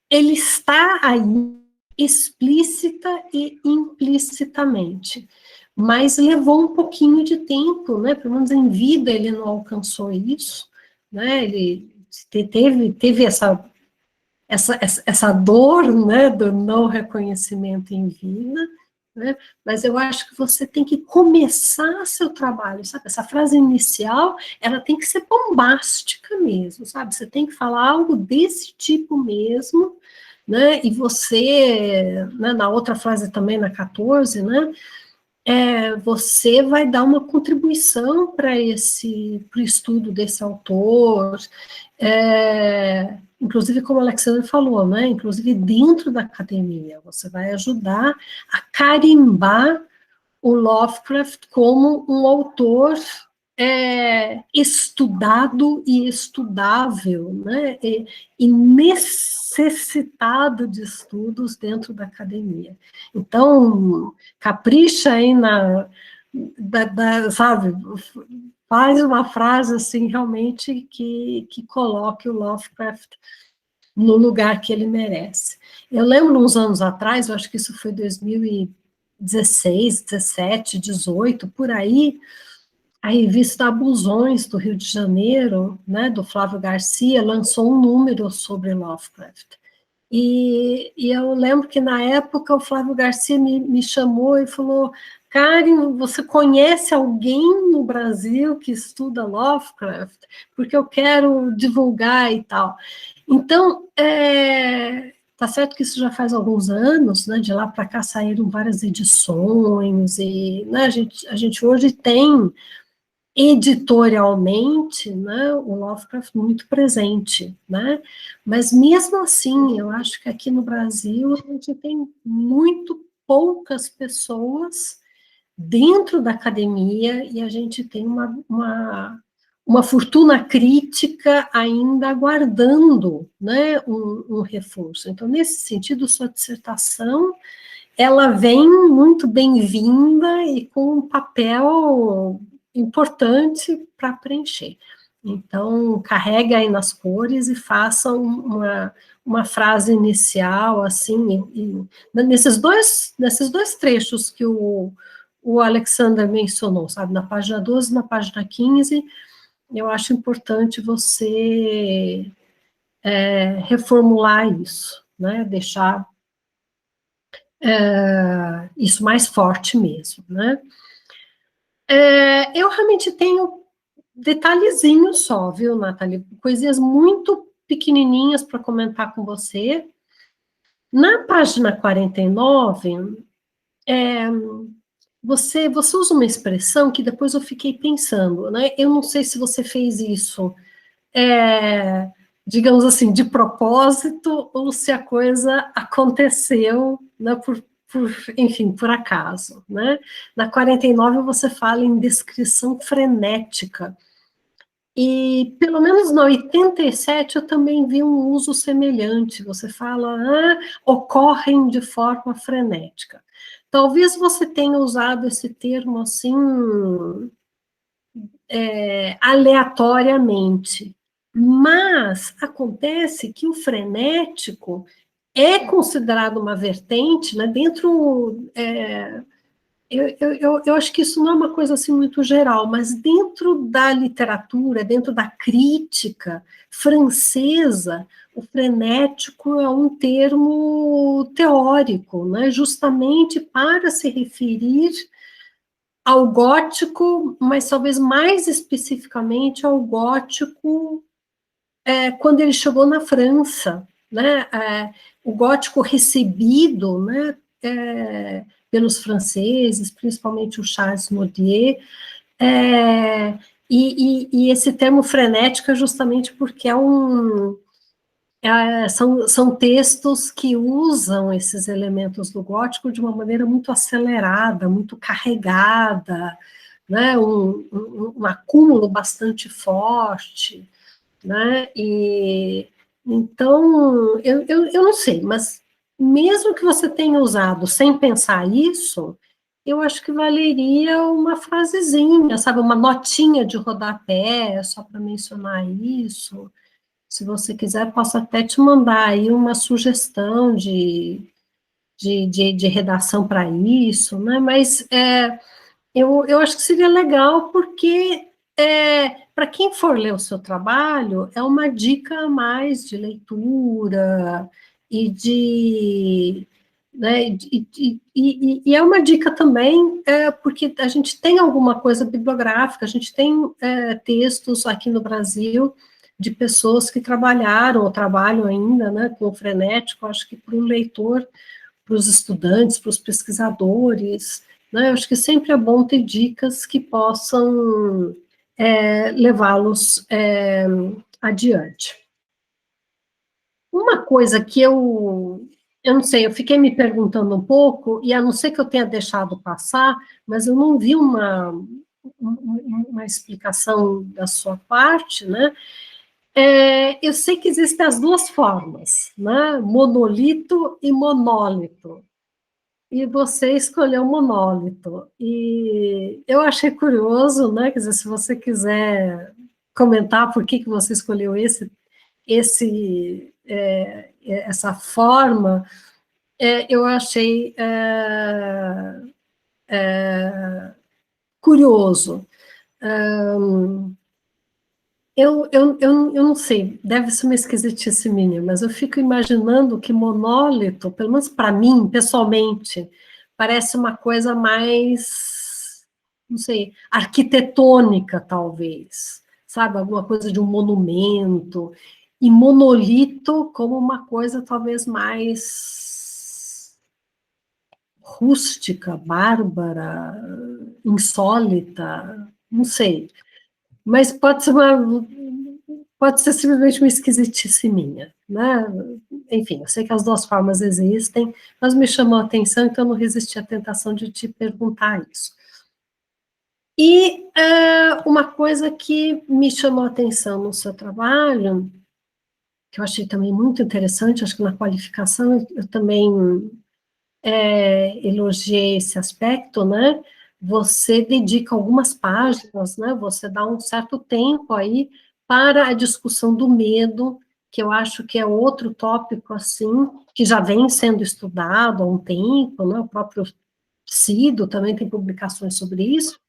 ele está aí explícita e implicitamente, mas levou um pouquinho de tempo, né, pelo menos em vida ele não alcançou isso, né, ele teve essa dor, né, do não reconhecimento em vida, né, mas eu acho que você tem que começar seu trabalho, sabe, essa frase inicial, ela tem que ser bombástica mesmo, sabe, você tem que falar algo desse tipo mesmo, né, e você, né, na outra frase também, na 14, né, você vai dar uma contribuição para o estudo desse autor, inclusive como o Alexander falou, né, inclusive dentro da academia, você vai ajudar a carimbar o Lovecraft como um autor estudado e estudável, né, e necessitado de estudos dentro da academia. Então, capricha aí sabe, faz uma frase assim, realmente, que coloque o Lovecraft no lugar que ele merece. Eu lembro, uns anos atrás, eu acho que isso foi 2016, 17, 18, por aí, a revista Abusões, do Rio de Janeiro, né, do Flávio Garcia, lançou um número sobre Lovecraft. E eu lembro que, na época, o Flávio Garcia me chamou e falou, Karen, você conhece alguém no Brasil que estuda Lovecraft? Porque eu quero divulgar e tal. Então, tá certo que isso já faz alguns anos, né, de lá para cá saíram várias edições, e, né, a gente hoje tem editorialmente, né, o Lovecraft muito presente, né, mas mesmo assim, eu acho que aqui no Brasil a gente tem muito poucas pessoas dentro da academia e a gente tem uma fortuna crítica ainda aguardando, né, um reforço. Então, nesse sentido, sua dissertação, ela vem muito bem-vinda e com um papel importante para preencher. Então, carrega aí nas cores e faça uma frase inicial, assim, nesses dois trechos que o Alexander mencionou, sabe, na página 12 e na página 15, eu acho importante você reformular isso, né, deixar isso mais forte mesmo, né. Eu realmente tenho detalhezinhos só, viu, Nathalie? Coisinhas muito pequenininhas para comentar com você. Na página 49, você usa uma expressão que depois eu fiquei pensando, né? Eu não sei se você fez isso, digamos assim, de propósito, ou se a coisa aconteceu, né, enfim, por acaso, né? Na 49 você fala em descrição frenética, e pelo menos na 87 eu também vi um uso semelhante, você fala, ocorrem de forma frenética. Talvez você tenha usado esse termo assim, aleatoriamente, mas acontece que o frenético é considerado uma vertente, né, dentro, eu acho que isso não é uma coisa assim muito geral, mas dentro da literatura, dentro da crítica francesa, o frenético é um termo teórico, né, justamente para se referir ao gótico, mas talvez mais especificamente ao gótico quando ele chegou na França, né? O gótico recebido, né, pelos franceses, principalmente o Charles Nodier, e esse termo frenético é justamente porque são textos que usam esses elementos do gótico de uma maneira muito acelerada, muito carregada, né, um acúmulo bastante forte, né, e então, eu não sei, mas mesmo que você tenha usado sem pensar isso, eu acho que valeria uma frasezinha, sabe, uma notinha de rodapé, só para mencionar isso. Se você quiser, posso até te mandar aí uma sugestão de redação para isso, né? Mas eu acho que seria legal porque, para quem for ler o seu trabalho, é uma dica a mais de leitura e né, e é uma dica também, porque a gente tem alguma coisa bibliográfica, a gente tem textos aqui no Brasil de pessoas que trabalharam ou trabalham ainda, né, com o frenético. Acho que para o leitor, para os estudantes, para os pesquisadores, né, eu acho que sempre é bom ter dicas que possam levá-los adiante. Uma coisa que eu não sei, eu fiquei me perguntando um pouco, e a não ser que eu tenha deixado passar, mas eu não vi uma explicação da sua parte, né? Eu sei que existem as duas formas, né? Monolito e monólito. E você escolheu monólito. E eu achei curioso, né? Quer dizer, se você quiser comentar por que você escolheu essa forma, eu achei curioso. Eu não sei, deve ser uma esquisitice minha, mas eu fico imaginando que monólito, pelo menos para mim, pessoalmente, parece uma coisa mais, não sei, arquitetônica, talvez, sabe? Alguma coisa de um monumento, e monolito como uma coisa talvez mais rústica, bárbara, insólita, não sei. Mas pode ser simplesmente uma esquisitice minha, né? Enfim, eu sei que as duas formas existem, mas me chamou a atenção, então eu não resisti à tentação de te perguntar isso. E uma coisa que me chamou a atenção no seu trabalho, que eu achei também muito interessante, acho que na qualificação eu também elogiei esse aspecto, né? Você dedica algumas páginas, né? Você dá um certo tempo aí para a discussão do medo, que eu acho que é outro tópico, assim, que já vem sendo estudado há um tempo, né? O próprio Cido também tem publicações sobre isso,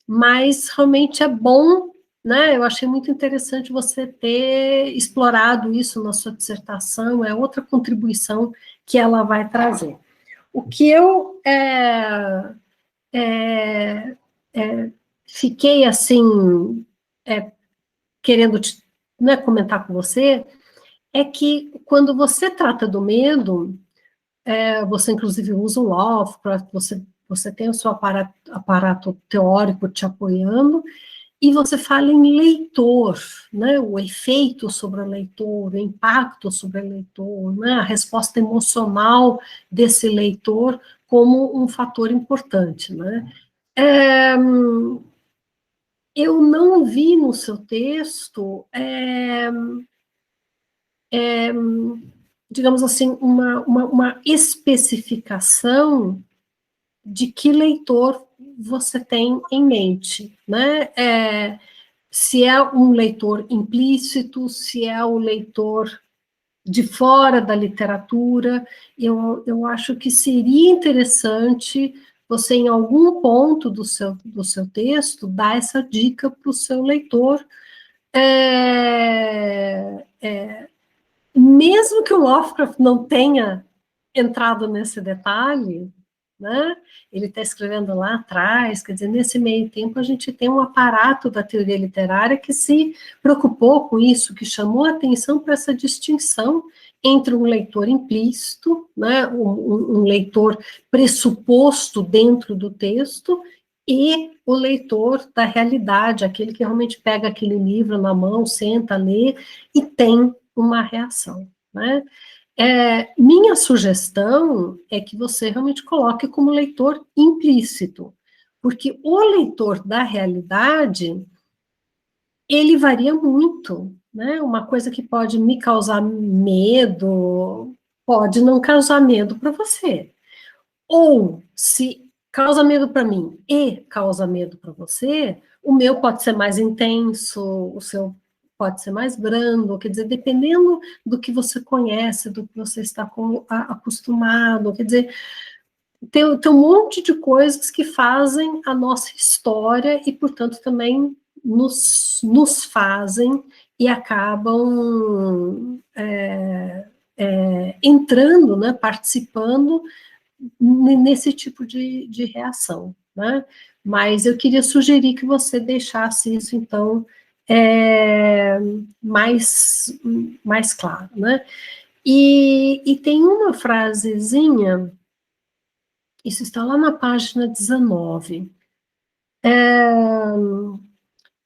mas realmente é bom, né? Eu achei muito interessante você ter explorado isso na sua dissertação, é outra contribuição que ela vai trazer. O que eu fiquei, assim, querendo né, comentar com você, é que quando você trata do medo, você inclusive usa o Lovecraft, você você tem o seu aparato teórico te apoiando, e você fala em leitor, né, o efeito sobre o leitor, o impacto sobre o leitor, né, a resposta emocional desse leitor como um fator importante, né. Eu não vi no seu texto, digamos assim, uma especificação de que leitor você tem em mente, né? Se é um leitor implícito, se é o leitor de fora da literatura, eu acho que seria interessante você, em algum ponto do seu texto, dar essa dica para o seu leitor, mesmo que o Lovecraft não tenha entrado nesse detalhe, né? Ele está escrevendo lá atrás, quer dizer, nesse meio tempo a gente tem um aparato da teoria literária que se preocupou com isso, que chamou a atenção para essa distinção entre um leitor implícito, né, um leitor pressuposto dentro do texto, e o leitor da realidade, aquele que realmente pega aquele livro na mão, senta, lê e tem uma reação, né? Minha sugestão é que você realmente coloque como leitor implícito, porque o leitor da realidade, ele varia muito, né? Uma coisa que pode me causar medo, pode não causar medo para você. Ou, se causa medo para mim e causa medo para você, o meu pode ser mais intenso, o seu pode ser mais brando, quer dizer, dependendo do que você conhece, do que você está acostumado, quer dizer, tem um monte de coisas que fazem a nossa história e, portanto, também nos fazem e acabam entrando, né, participando nesse tipo de reação, né? Mas eu queria sugerir que você deixasse isso, então, mais claro, né? E tem uma frasezinha, isso está lá na página 19,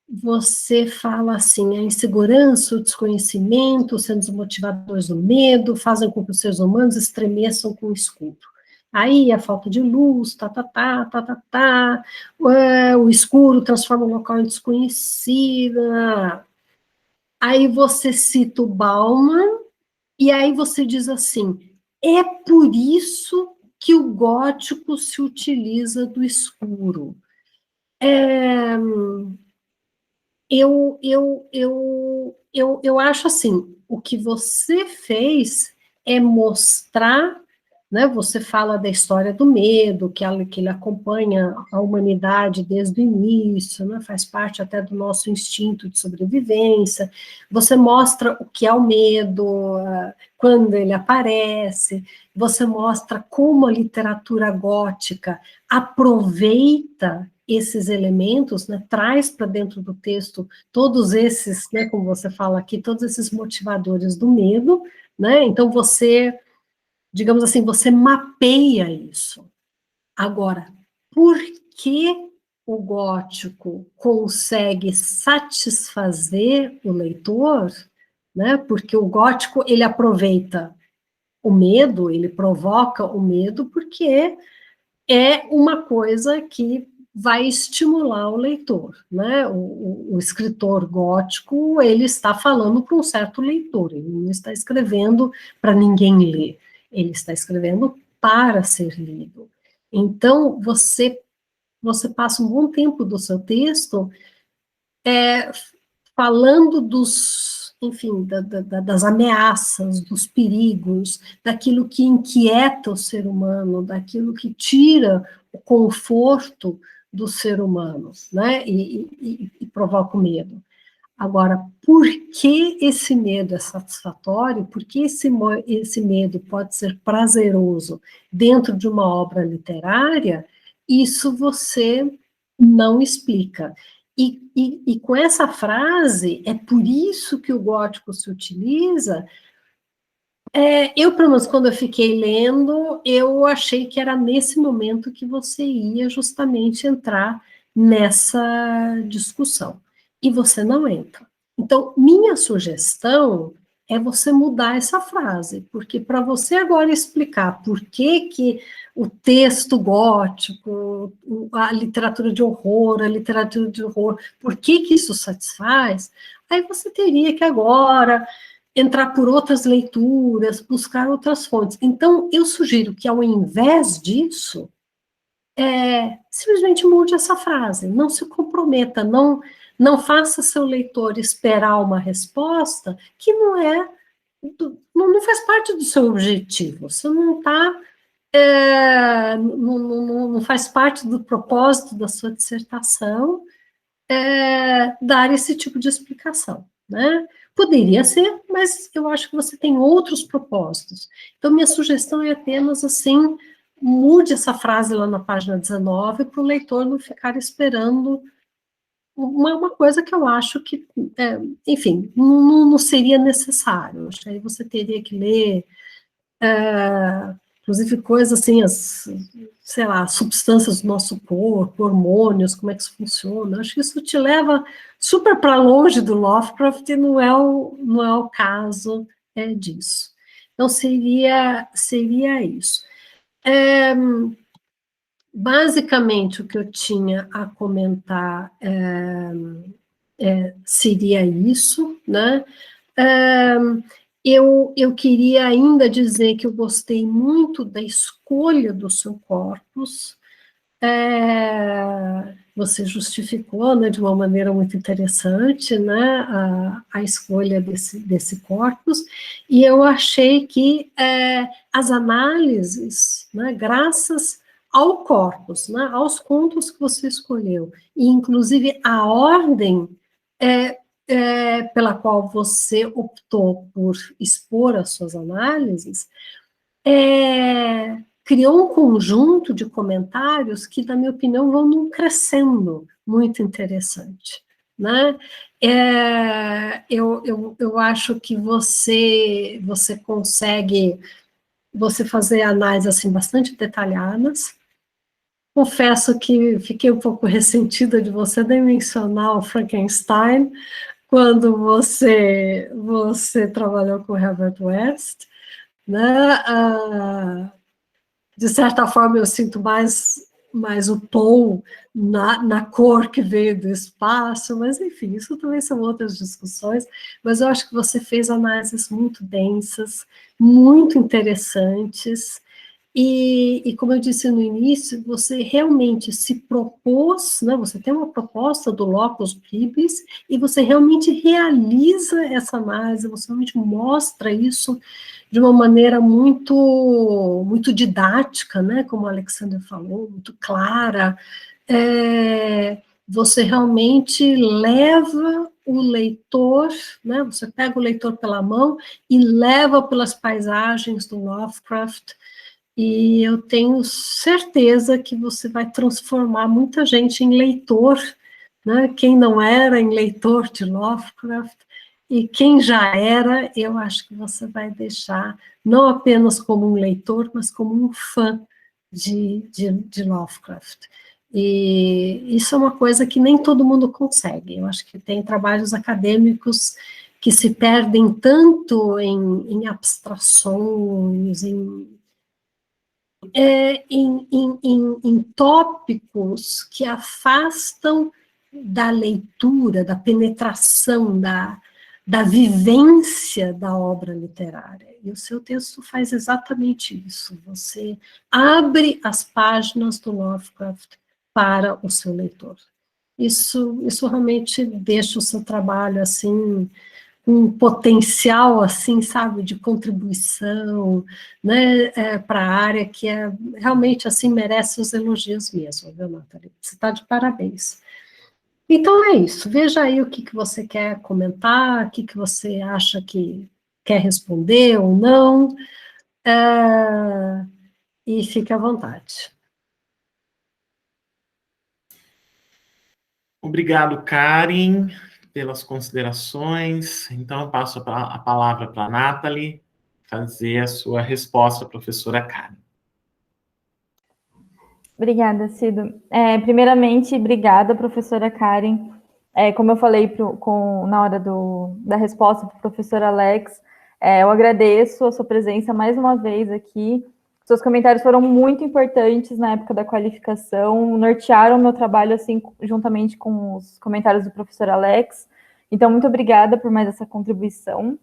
você fala assim: a insegurança, o desconhecimento, sendo os motivadores do medo, fazem com que os seres humanos estremeçam com o escuro. Aí a falta de luz, o escuro transforma o local em desconhecido. Aí você cita o Bauman, e aí você diz assim: é por isso que o gótico se utiliza do escuro. Eu acho assim, o que você fez é mostrar, né, você fala da história do medo, que ele acompanha a humanidade desde o início, né, faz parte até do nosso instinto de sobrevivência, você mostra o que é o medo, quando ele aparece, você mostra como a literatura gótica aproveita esses elementos, né, traz para dentro do texto todos esses, né, como você fala aqui, todos esses motivadores do medo, né, então você, digamos assim, você mapeia isso. Agora, por que o gótico consegue satisfazer o leitor, né, porque o gótico, ele aproveita o medo, ele provoca o medo, porque é uma coisa que vai estimular o leitor, né? O escritor gótico, ele está falando para um certo leitor, ele não está escrevendo para ninguém ler, ele está escrevendo para ser lido. Então, você passa um bom tempo do seu texto falando enfim, das ameaças, dos perigos, daquilo que inquieta o ser humano, daquilo que tira o conforto do ser humano, né, e provoca o medo. Agora, por que esse medo é satisfatório? Por que esse medo pode ser prazeroso dentro de uma obra literária? Isso você não explica. E com essa frase, é por isso que o gótico se utiliza, eu, pelo menos, quando eu fiquei lendo, eu achei que era nesse momento que você ia justamente entrar nessa discussão. E você não entra. Então, minha sugestão é você mudar essa frase, porque para você agora explicar por que o texto gótico, a literatura de horror, por que isso satisfaz, aí você teria que agora entrar por outras leituras, buscar outras fontes. Então, eu sugiro que, ao invés disso, simplesmente mude essa frase, não se comprometa, não faça seu leitor esperar uma resposta que não faz parte do seu objetivo, você não está, não faz parte do propósito da sua dissertação, dar esse tipo de explicação, né? Poderia ser, mas eu acho que você tem outros propósitos. Então, minha sugestão é apenas assim, mude essa frase lá na página 19 para o leitor não ficar esperando uma coisa que eu acho que, enfim, não seria necessário. Acho que aí você teria que ler, inclusive coisas assim, sei lá, substâncias do nosso corpo, hormônios, como é que isso funciona. Acho que isso te leva super para longe do Lovecraft e não é o caso disso. Então, seria isso. Basicamente, o que eu tinha a comentar seria isso, né? Eu queria ainda dizer que eu gostei muito da escolha do seu corpus, você justificou, né, de uma maneira muito interessante, né, a escolha desse corpus, e eu achei que as análises, né, graças ao corpus, né, aos contos que você escolheu, e inclusive a ordem pela qual você optou por expor as suas análises, criou um conjunto de comentários que, na minha opinião, vão num crescendo muito interessante, né? Eu acho que você consegue fazer análises assim, bastante detalhadas. Confesso que fiquei um pouco ressentida de você nem mencionar o Frankenstein quando você trabalhou com Herbert West, né? De certa forma, eu sinto mais o tom na cor que veio do espaço, mas, enfim, isso também são outras discussões, mas eu acho que você fez análises muito densas, muito interessantes, e como eu disse no início, você realmente se propôs, né, você tem uma proposta do locus biblis, e você realmente realiza essa análise, você realmente mostra isso de uma maneira muito didática, né, como o Alexander falou, muito clara. Você realmente leva o leitor, né, você pega o leitor pela mão e leva pelas paisagens do Lovecraft, e eu tenho certeza que você vai transformar muita gente em leitor, né? Quem não era em leitor de Lovecraft, e quem já era, eu acho que você vai deixar, não apenas como um leitor, mas como um fã de Lovecraft. E isso é uma coisa que nem todo mundo consegue. Eu acho que tem trabalhos acadêmicos que se perdem tanto em abstrações, em tópicos que afastam da leitura, da penetração, da vivência da obra literária. E o seu texto faz exatamente isso. Você abre as páginas do Lovecraft para o seu leitor. Isso realmente deixa o seu trabalho assim, um potencial, assim, sabe, de contribuição, né, para a área que realmente, assim, merece os elogios mesmo, viu, Nathalie? Você está de parabéns. Então é isso, veja aí o que você quer comentar, o que você acha que quer responder ou não, e fique à vontade. Obrigado, Karen, pelas considerações. Então, eu passo a palavra para a Nathalie fazer a sua resposta, professora Karen. Obrigada, Cido. Primeiramente, obrigada, professora Karen. Como eu falei na hora da resposta para o professor Alex, eu agradeço a sua presença mais uma vez aqui. Seus comentários foram muito importantes na época da qualificação, nortearam o meu trabalho, assim, juntamente com os comentários do professor Alex. Então, muito obrigada por mais essa contribuição.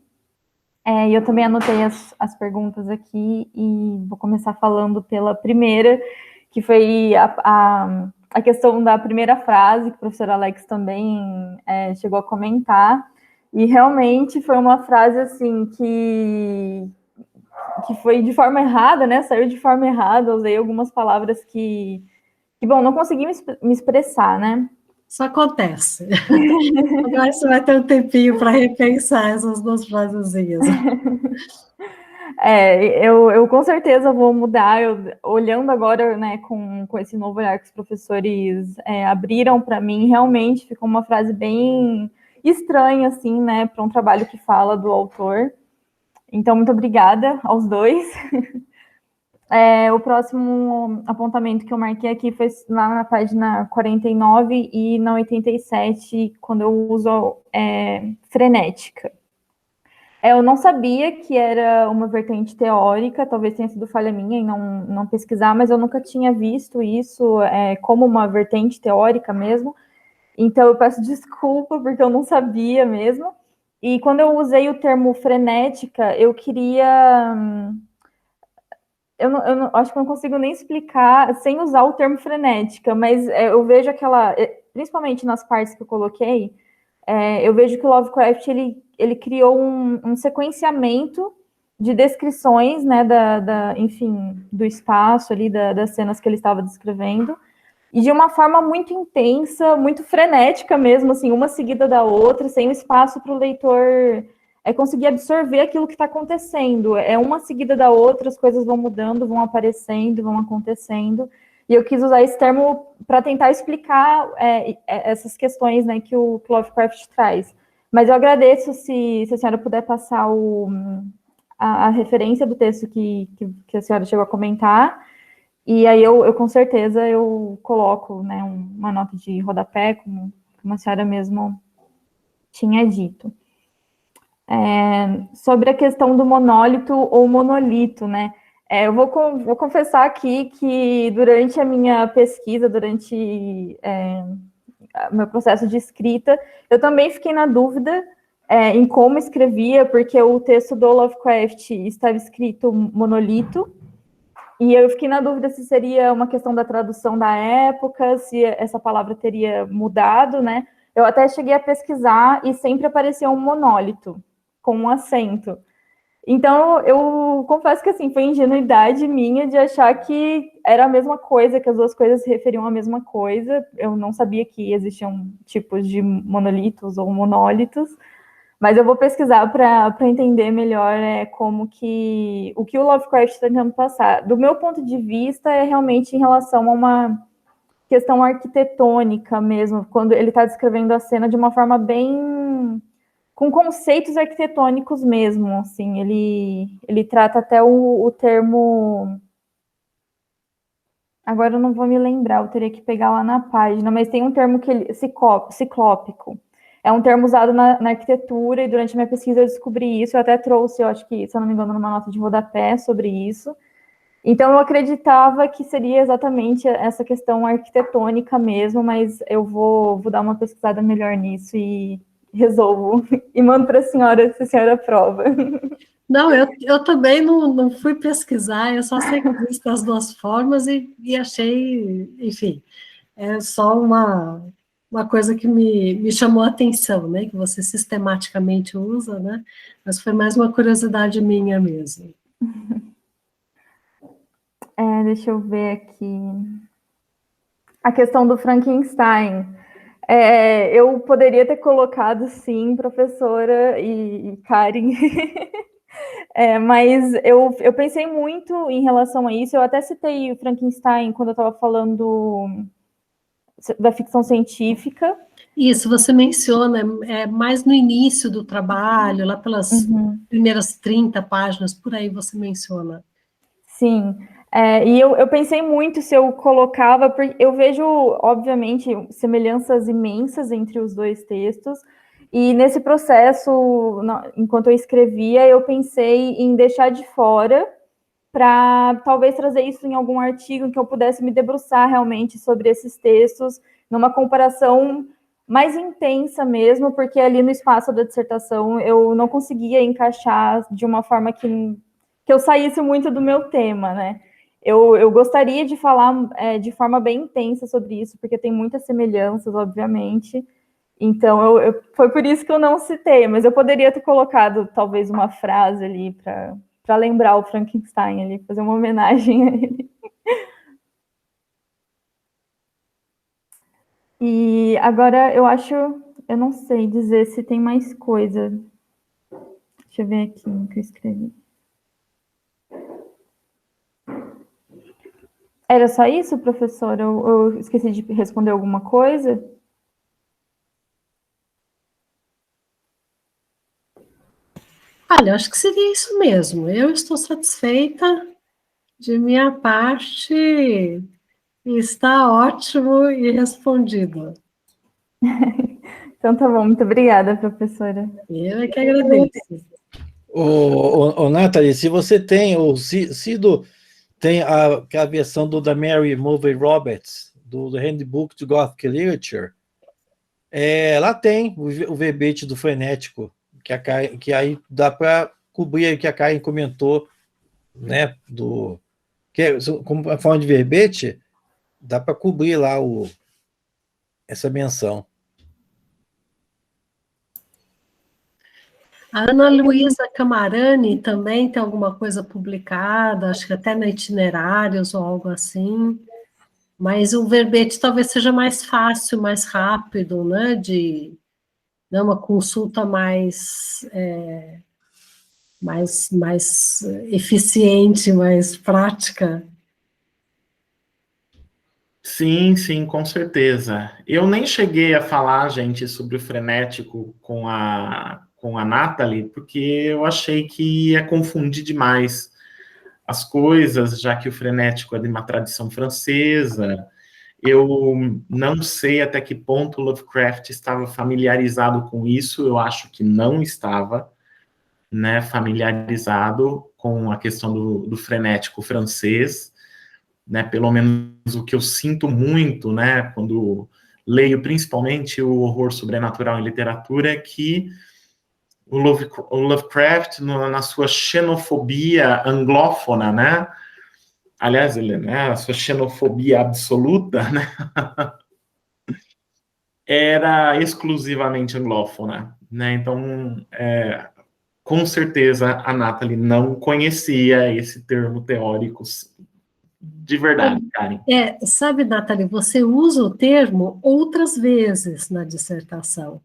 E eu também anotei as perguntas aqui e vou começar falando pela primeira, que foi a questão da primeira frase, que o professor Alex também chegou a comentar. E realmente foi uma frase assim que foi de forma errada, né? Saiu de forma errada, usei algumas palavras que bom, não consegui me expressar, né? Isso acontece. Agora você vai ter um tempinho para repensar essas duas frasezinhas. Eu com certeza vou mudar, olhando agora, né, com esse novo olhar que os professores abriram para mim, realmente ficou uma frase bem estranha, assim, né, para um trabalho que fala do autor. Então, muito obrigada aos dois. O próximo apontamento que eu marquei aqui foi lá na página 49 e na 87, quando eu uso frenética. Eu não sabia que era uma vertente teórica, talvez tenha sido falha minha em não pesquisar, mas eu nunca tinha visto isso como uma vertente teórica mesmo. Então, eu peço desculpa, porque eu não sabia mesmo. E quando eu usei o termo frenética, eu queria... Eu acho que eu não consigo nem explicar sem usar o termo frenética, mas eu vejo principalmente nas partes que eu coloquei, eu vejo que o Lovecraft ele criou um sequenciamento de descrições, né, enfim, do espaço ali, das cenas que ele estava descrevendo, e de uma forma muito intensa, muito frenética mesmo, assim, uma seguida da outra, sem espaço para o leitor conseguir absorver aquilo que está acontecendo. É uma seguida da outra, as coisas vão mudando, vão aparecendo, vão acontecendo. E eu quis usar esse termo para tentar explicar essas questões, né, que o Lovecraft traz. Mas eu agradeço se a senhora puder passar a referência do texto que a senhora chegou a comentar. E aí eu com certeza eu coloco, né, uma nota de rodapé, como a senhora mesmo tinha dito. Sobre a questão do monólito ou monolito, né? Eu vou confessar aqui que durante a minha pesquisa, durante o meu processo de escrita, eu também fiquei na dúvida em como escrevia, porque o texto do Lovecraft estava escrito monolito, e eu fiquei na dúvida se seria uma questão da tradução da época, se essa palavra teria mudado, né? Eu até cheguei a pesquisar e sempre aparecia um monólito, com um acento. Então, eu confesso que, assim, foi ingenuidade minha de achar que era a mesma coisa, que as duas coisas se referiam à mesma coisa. Eu não sabia que existiam tipos de monolitos ou monólitos, mas eu vou pesquisar para entender melhor como que o Lovecraft está tentando passar. Do meu ponto de vista, é realmente em relação a uma questão arquitetônica mesmo, quando ele está descrevendo a cena de uma forma bem... com conceitos arquitetônicos mesmo, assim, ele trata até o termo... Agora eu não vou me lembrar, eu teria que pegar lá na página, mas tem um termo ciclópico. É um termo usado na arquitetura, e durante a minha pesquisa eu descobri isso, eu até trouxe, eu acho que, se eu não me engano, numa nota de rodapé sobre isso. Então, eu acreditava que seria exatamente essa questão arquitetônica mesmo, mas eu vou dar uma pesquisada melhor nisso e resolvo. E mando para a senhora, se a senhora aprova. Não, eu também não fui pesquisar, eu só sei que existem as duas formas e achei, enfim, é só uma coisa que me chamou a atenção, né, que você sistematicamente usa, né, mas foi mais uma curiosidade minha mesmo. Deixa eu ver aqui. A questão do Frankenstein. Eu poderia ter colocado, sim, professora e Karen, mas eu pensei muito em relação a isso. Eu até citei o Frankenstein quando eu estava falando da ficção científica. Isso, você menciona mais no início do trabalho, lá pelas primeiras 30 páginas, por aí você menciona. Sim, E eu pensei muito se eu colocava, porque eu vejo, obviamente, semelhanças imensas entre os dois textos, e nesse processo, enquanto eu escrevia, eu pensei em deixar de fora para talvez trazer isso em algum artigo em que eu pudesse me debruçar realmente sobre esses textos, numa comparação mais intensa mesmo, porque ali no espaço da dissertação eu não conseguia encaixar de uma forma que eu saísse muito do meu tema, né? Eu gostaria de falar de forma bem intensa sobre isso, porque tem muitas semelhanças, obviamente. Então, foi por isso que eu não citei, mas eu poderia ter colocado talvez uma frase ali para lembrar o Frankenstein ali, fazer uma homenagem a ele. E agora eu não sei dizer se tem mais coisa. Deixa eu ver aqui o que eu escrevi. Era só isso, professor? Eu esqueci de responder alguma coisa? Olha, acho que seria isso mesmo. Eu estou satisfeita, de minha parte, está ótimo e respondido. Então tá bom, muito obrigada, professora. Eu é que agradeço. Nathalie, se você tem, o Cido tem a versão da Mary Mulvey Roberts, do Handbook to Gothic Literature, lá tem o verbete do frenético, que aí dá para cobrir o que a Karen comentou, né? Como a forma de verbete, dá para cobrir lá essa menção. A Ana Luísa Camarani também tem alguma coisa publicada, acho que até na Itinerários ou algo assim, mas o verbete talvez seja mais fácil, mais rápido, né, uma consulta mais eficiente, mais prática. Sim, sim, com certeza. Eu nem cheguei a falar, gente, sobre o frenético com a Nathalie, porque eu achei que ia confundir demais as coisas, já que o frenético é de uma tradição francesa. Eu não sei até que ponto Lovecraft estava familiarizado com isso, eu acho que não estava, né, familiarizado com a questão do frenético francês, né, pelo menos o que eu sinto muito, né, quando leio principalmente o horror sobrenatural em literatura, é que o Lovecraft, na sua xenofobia anglófona, né, aliás, a sua xenofobia absoluta, né, era exclusivamente anglófona, né, então, com certeza a Nathalie não conhecia esse termo teórico de verdade, Karen. Sabe, Nathalie, você usa o termo outras vezes na dissertação.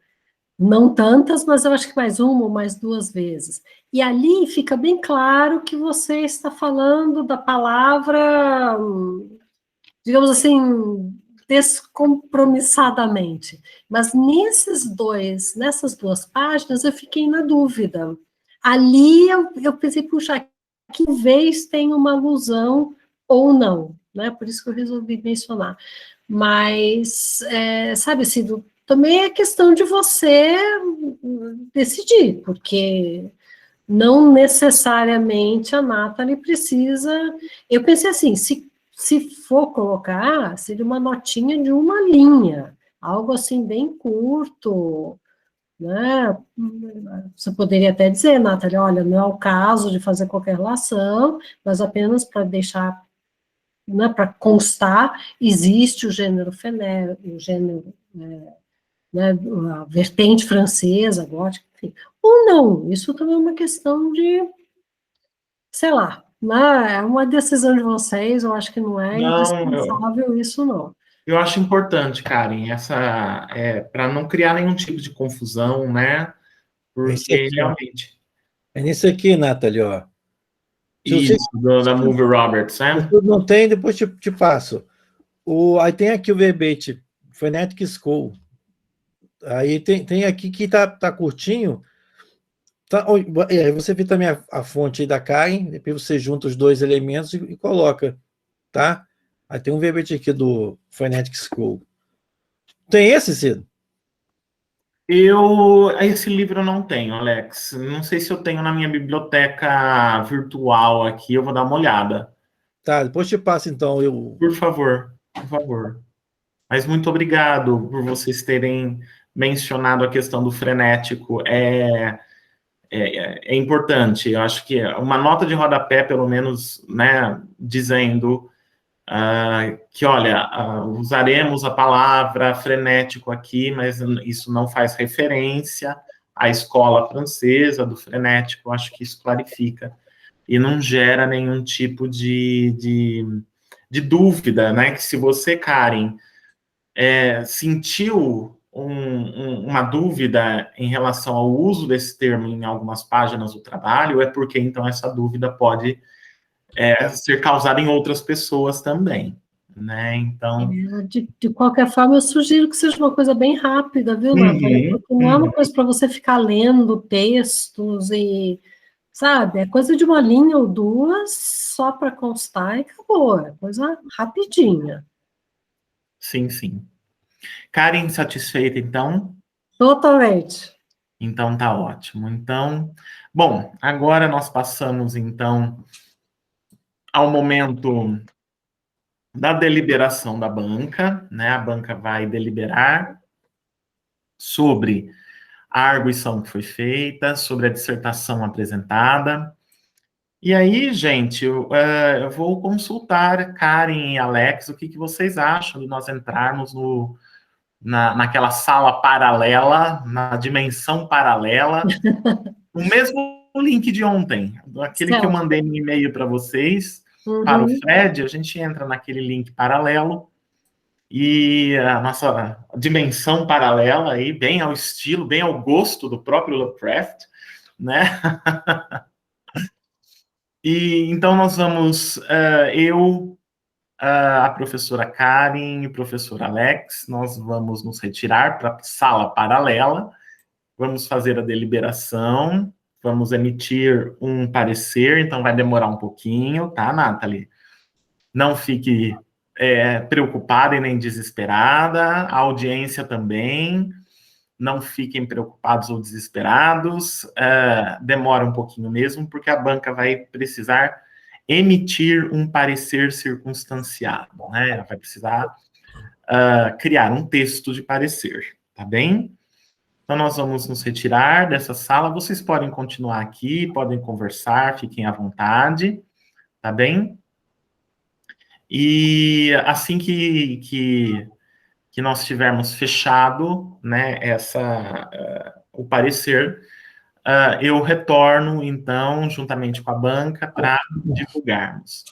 Não tantas, mas eu acho que mais uma ou mais duas vezes. E ali fica bem claro que você está falando da palavra, digamos assim, descompromissadamente. Mas nessas duas páginas eu fiquei na dúvida. Ali eu pensei, puxa, que vez tem uma alusão ou não, né? Por isso que eu resolvi mencionar. Mas, sabe, Cido, também é questão de você decidir, porque não necessariamente a Nathalie precisa... Eu pensei assim, se for colocar, seria uma notinha de uma linha, algo assim bem curto, né? Você poderia até dizer, Nathalie, olha, não é o caso de fazer qualquer relação, mas apenas para deixar, né, para constar, existe o gênero fené, o gênero, né, a vertente francesa, gótica, enfim. Ou não, isso também é uma questão de, sei lá, né, é uma decisão de vocês, eu acho que não é indispensável isso, não. Eu acho importante, Karen, para não criar nenhum tipo de confusão, né? Porque realmente. É nisso aqui, Nathalie, ó. Isso, da Mulvey Roberts, né? Se não tem, depois te passo. Aí tem aqui o verbete, Frenetic School. Aí tem aqui que tá curtinho, Tá, e aí você vê também a fonte aí da Karen, depois você junta os dois elementos e coloca, tá? Aí tem um verbete aqui do Phonetic Scroll. Tem esse, Cid? Esse livro eu não tenho, Alex. Não sei se eu tenho na minha biblioteca virtual aqui, eu vou dar uma olhada. Tá, depois te passo então. Por favor, por favor. Mas muito obrigado por vocês terem mencionado a questão do frenético. É importante. Eu acho que uma nota de rodapé, pelo menos, né, dizendo que, olha, usaremos a palavra frenético aqui, mas isso não faz referência à escola francesa do frenético. Eu acho que isso clarifica e não gera nenhum tipo de dúvida, né? Que se você, Karen, sentiu uma dúvida em relação ao uso desse termo em algumas páginas do trabalho, é porque então essa dúvida pode ser causada em outras pessoas também, né? Então, de qualquer forma, eu sugiro que seja uma coisa bem rápida, viu, Nathalie? Porque não é uma coisa para você ficar lendo textos e, sabe, é coisa de uma linha ou duas só para constar e acabou, é coisa rapidinha. sim, sim. Karen, satisfeita, então? Totalmente. Então tá ótimo. Então, bom, agora nós passamos então ao momento da deliberação da banca, né? A banca vai deliberar sobre a arguição que foi feita, sobre a dissertação apresentada. E aí, gente, eu vou consultar Karen e Alex o que vocês acham de nós entrarmos naquela sala paralela, na dimensão paralela, o mesmo link de ontem, aquele que eu mandei no e-mail para vocês, para o Fred, a gente entra naquele link paralelo e a nossa dimensão paralela aí, bem ao estilo, bem ao gosto do próprio Lovecraft, né? E então nós vamos, a professora Karen e o professor Alex, nós vamos nos retirar para a sala paralela, vamos fazer a deliberação, vamos emitir um parecer, então vai demorar um pouquinho, tá, Nathalie? Não fique preocupada e nem desesperada, a audiência também, não fiquem preocupados ou desesperados, demora um pouquinho mesmo, porque a banca vai precisar emitir um parecer circunstanciado, né? Vai precisar criar um texto de parecer, tá bem? Então, nós vamos nos retirar dessa sala. Vocês podem continuar aqui, podem conversar, fiquem à vontade, tá bem? E assim que nós tivermos fechado, né, o parecer, eu retorno, então, juntamente com a banca, para divulgarmos.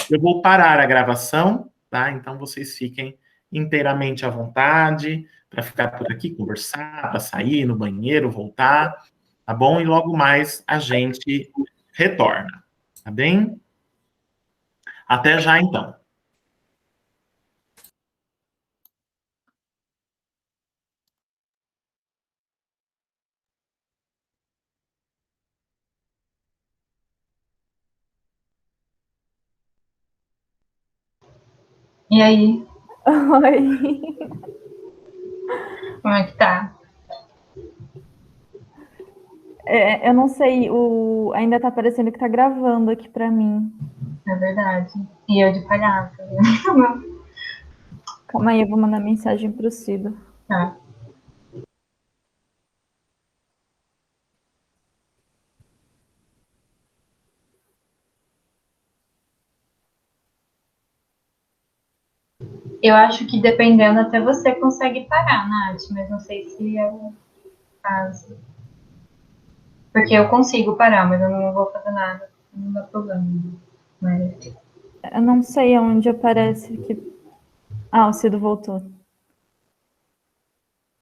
Eu vou parar a gravação, tá? Então, vocês fiquem inteiramente à vontade para ficar por aqui, conversar, para sair no banheiro, voltar, tá bom? E logo mais a gente retorna, tá bem? Até já, então. E aí? Oi. Como é que tá? Eu não sei, ainda tá parecendo que tá gravando aqui pra mim. É verdade. E eu de palhaço. Calma aí, eu vou mandar mensagem pro Cido. Tá. Eu acho que dependendo até você consegue parar, Nath, mas não sei se é o caso. Porque eu consigo parar, mas eu não vou fazer nada. Não dá problema. Mas... Eu não sei onde aparece que... Ah, o Cido voltou.